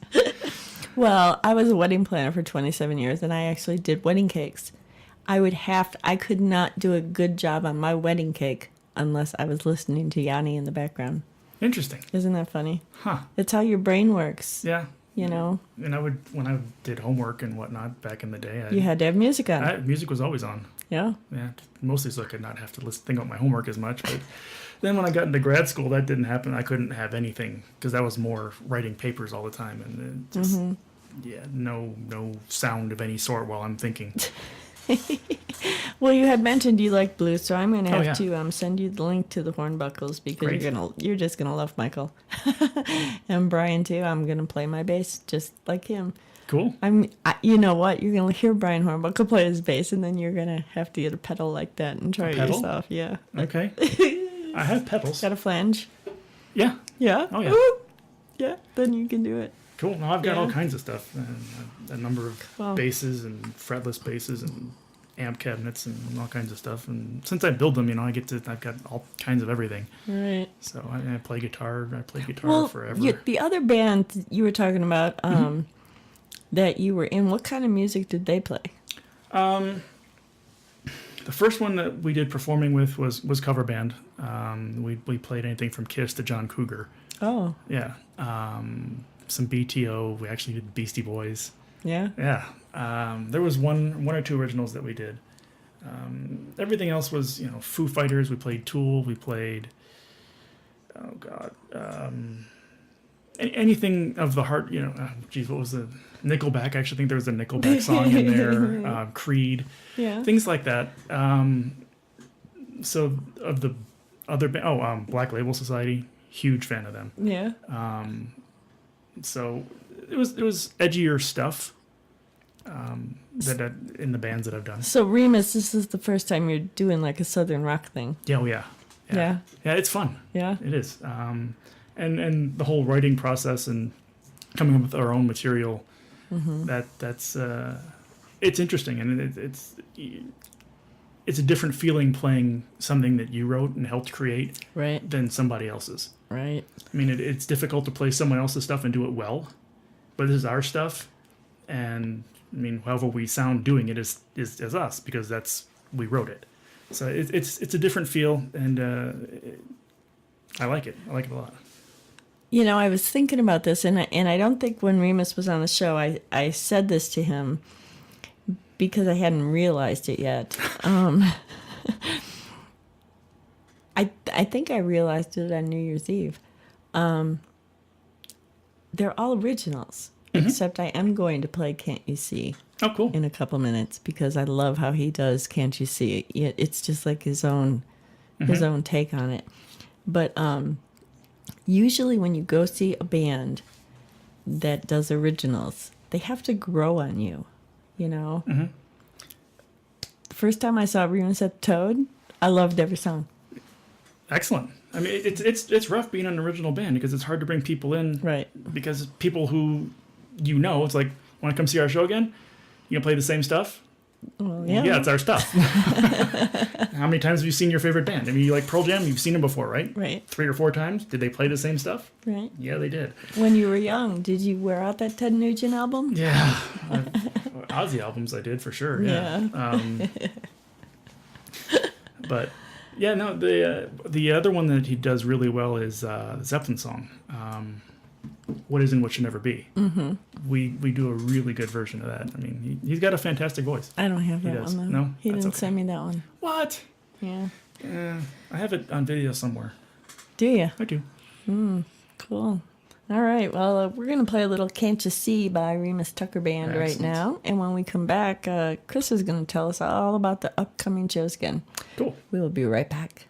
Well, I was a wedding planner for 27 years, and I actually did wedding cakes. I could not do a good job on my wedding cake unless I was listening to Yanni in the background. Interesting. Isn't that funny? Huh. It's how your brain works. Yeah. And when I did homework and whatnot back in the day, you had to have music on. Music was always on. Yeah. Yeah. Mostly so I could not have to think about my homework as much. But then when I got into grad school, that didn't happen. I couldn't have anything because that was more writing papers all the time, and it just no sound of any sort while I'm thinking. Well, you had mentioned you like blues, so I'm going to have to send you the link to the Hornbuckles because Great. you're just going to love Michael. And Brian too. I'm going to play my bass just like him. Cool. You know what? You're going to hear Brian Hornbuckle play his bass, and then you're going to have to get a pedal like that and try it yourself. Yeah. Okay. I have pedals. Got a flange? Yeah. Yeah? Oh, yeah. Ooh. Yeah, then you can do it. Cool. Now I've got all kinds of stuff. A number of Wow. basses and fretless basses and amp cabinets and all kinds of stuff. And since I build them, I've got all kinds of everything. Right. So I play guitar. I played guitar forever. The other band you were talking about that you were in, what kind of music did they play? The first one that we did performing with was cover band. We played anything from Kiss to John Cougar. Oh. Yeah. Some BTO. We actually did Beastie Boys. Yeah. Yeah. There was one or two originals that we did. Everything else was, Foo Fighters. We played Tool. We played, anything of the heart, what was the Nickelback? I actually think there was a Nickelback song in there. Creed. Yeah. Things like that. So of the other, Black Label Society, huge fan of them. Yeah. So it was edgier stuff that in the bands that I've done. So Remus, this is the first time you're doing like a Southern rock thing. Yeah, yeah. Yeah. Yeah, it's fun. Yeah. It is. And the whole writing process and coming up with our own material, that's it's interesting, and it's a different feeling playing something that you wrote and helped create than somebody else's. Right. I mean, it's difficult to play someone else's stuff and do it well, but this is our stuff, and I mean, however we sound doing it is us, because we wrote it. So it's a different feel, and I like it. I like it a lot. I was thinking about this, and I don't think when Remus was on the show, I said this to him because I hadn't realized it yet. I think I realized it on New Year's Eve. They're all originals, except I am going to play Can't You See? Oh, cool. In a couple minutes, because I love how he does Can't You See? It's just like his own take on it. But usually when you go see a band that does originals, they have to grow on you, The first time I saw Remus at Toad, I loved every song. Excellent. I mean, it's rough being an original band because it's hard to bring people in. Right. Because people who, it's like, want to come see our show again? You gonna play the same stuff? Well, yeah. Yeah, it's our stuff. How many times have you seen your favorite band? I mean, you like Pearl Jam, you've seen them before, right? Right. 3 or 4 times? Did they play the same stuff? Right. Yeah, they did. When you were young, did you wear out that Ted Nugent album? Yeah. Ozzy albums I did, for sure. Yeah. But, yeah, no, the other one that he does really well is the Zeppelin song, What Is and What Should Never Be. Mm-hmm. We do a really good version of that. I mean, he's got a fantastic voice. I don't have that one, though. No? He didn't send me that one. What? Yeah. I have it on video somewhere. Do you? I do. Cool. All right. Well, we're going to play a little Can't You See by Remus Tucker Band right now. And when we come back, Chris is going to tell us all about the upcoming shows again. Cool. We will be right back.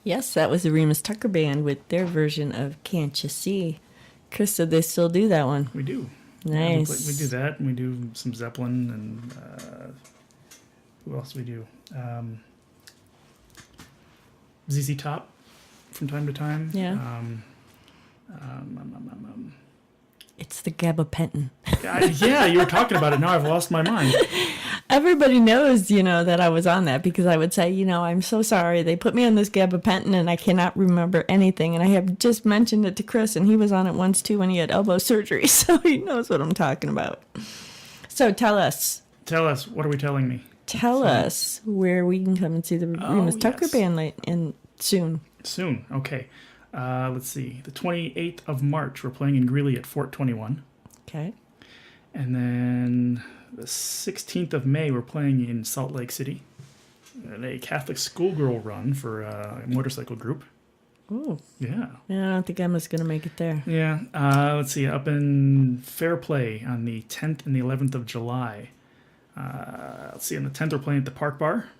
Yes, that was the Remus Tucker Band with their version of Can't You See. Chris said they still do that one. We do. Nice. Yeah, we do that, and we do some Zeppelin, and who else do we do? ZZ Top from time to time. Yeah. It's the gabapentin. Yeah, you were talking about it. Now I've lost my mind. Everybody knows, that I was on that because I would say, I'm so sorry. They put me on this gabapentin and I cannot remember anything. And I have just mentioned it to Chris, and he was on it once too when he had elbow surgery. So he knows what I'm talking about. So tell us. What are we telling me? Tell us where we can come and see the Remus Tucker Band soon. Soon, okay. Let's see. The 28th of March, we're playing in Greeley at Fort 21. Okay. And then the 16th of May, we're playing in Salt Lake City at a Catholic schoolgirl run for a motorcycle group. Oh. Yeah. Yeah, I don't think Emma's going to make it there. Yeah. Let's see. Up in Fairplay on the 10th and the 11th of July. Let's see. On the 10th, we're playing at the Park Bar.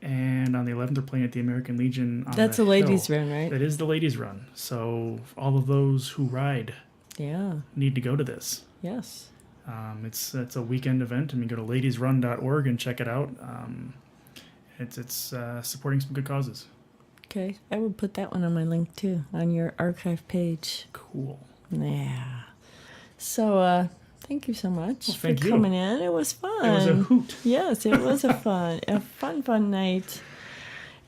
And on the 11th, they're playing at the American Legion. That's a ladies' run, right? That is the ladies' run. So all of those who ride need to go to this. Yes. It's a weekend event. I mean, go to ladiesrun.org and check it out. It's supporting some good causes. Okay. I would put that one on my link, too, on your archive page. Cool. Yeah. So, thank you so much for thank you. coming in. It was fun. It was a hoot. Yes, it was a fun night.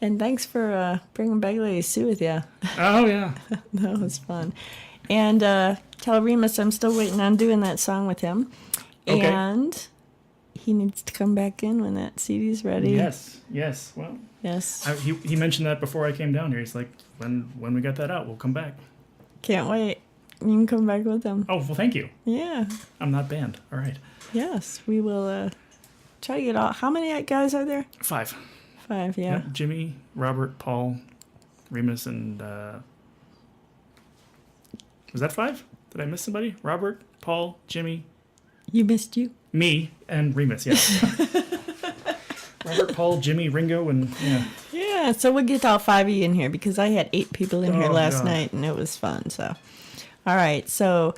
And thanks for bringing Bag Lady Sue with you. Oh, yeah. That was fun. And tell Remus I'm still waiting on doing that song with him. Okay. And he needs to come back in when that CD's ready. Yes. Well, yes. He mentioned that before I came down here. He's like, when we get that out, we'll come back. Can't wait. You can come back with him. Oh, well, thank you. Yeah. I'm not banned. All right. Yes, we will try to get all. How many guys are there? 5. 5, yeah. Jimmy, Robert, Paul, Remus, and was that 5? Did I miss somebody? Robert, Paul, Jimmy. You missed you. Me and Remus, yes. Robert, Paul, Jimmy, Ringo, and yeah. Yeah, so we'll get all 5 of you in here because I had 8 people in here last night and it was fun. So, all right. So,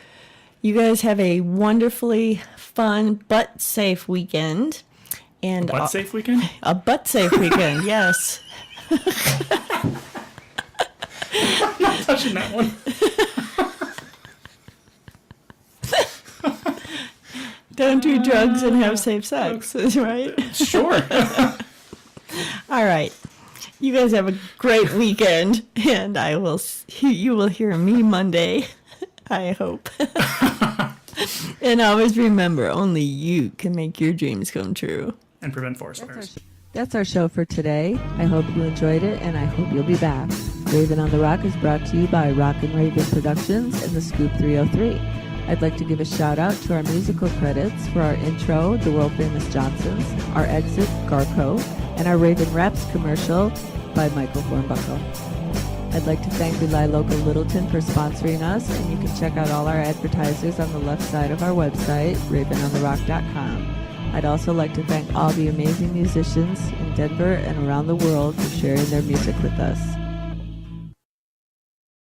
you guys have a wonderfully fun but safe weekend. And a butt safe weekend? A butt safe weekend, yes. I'm not touching that one. Don't do drugs and have safe sex, right? Sure. All right. You guys have a great weekend, and you will hear me Monday, I hope. And always remember, only you can make your dreams come true. And prevent forest fires. That's our show for today. I hope you enjoyed it, and I hope you'll be back. Raven on the Rock is brought to you by Rockin' Raven Productions and the Scoop 303. I'd like to give a shout out to our musical credits for our intro, The World Famous Johnsons, our exit, Garco, and our Raven Raps commercial by Michael Hornbuckle. I'd like to thank Rely Local Littleton for sponsoring us, and you can check out all our advertisers on the left side of our website, ravenontherock.com. I'd also like to thank all the amazing musicians in Denver and around the world for sharing their music with us.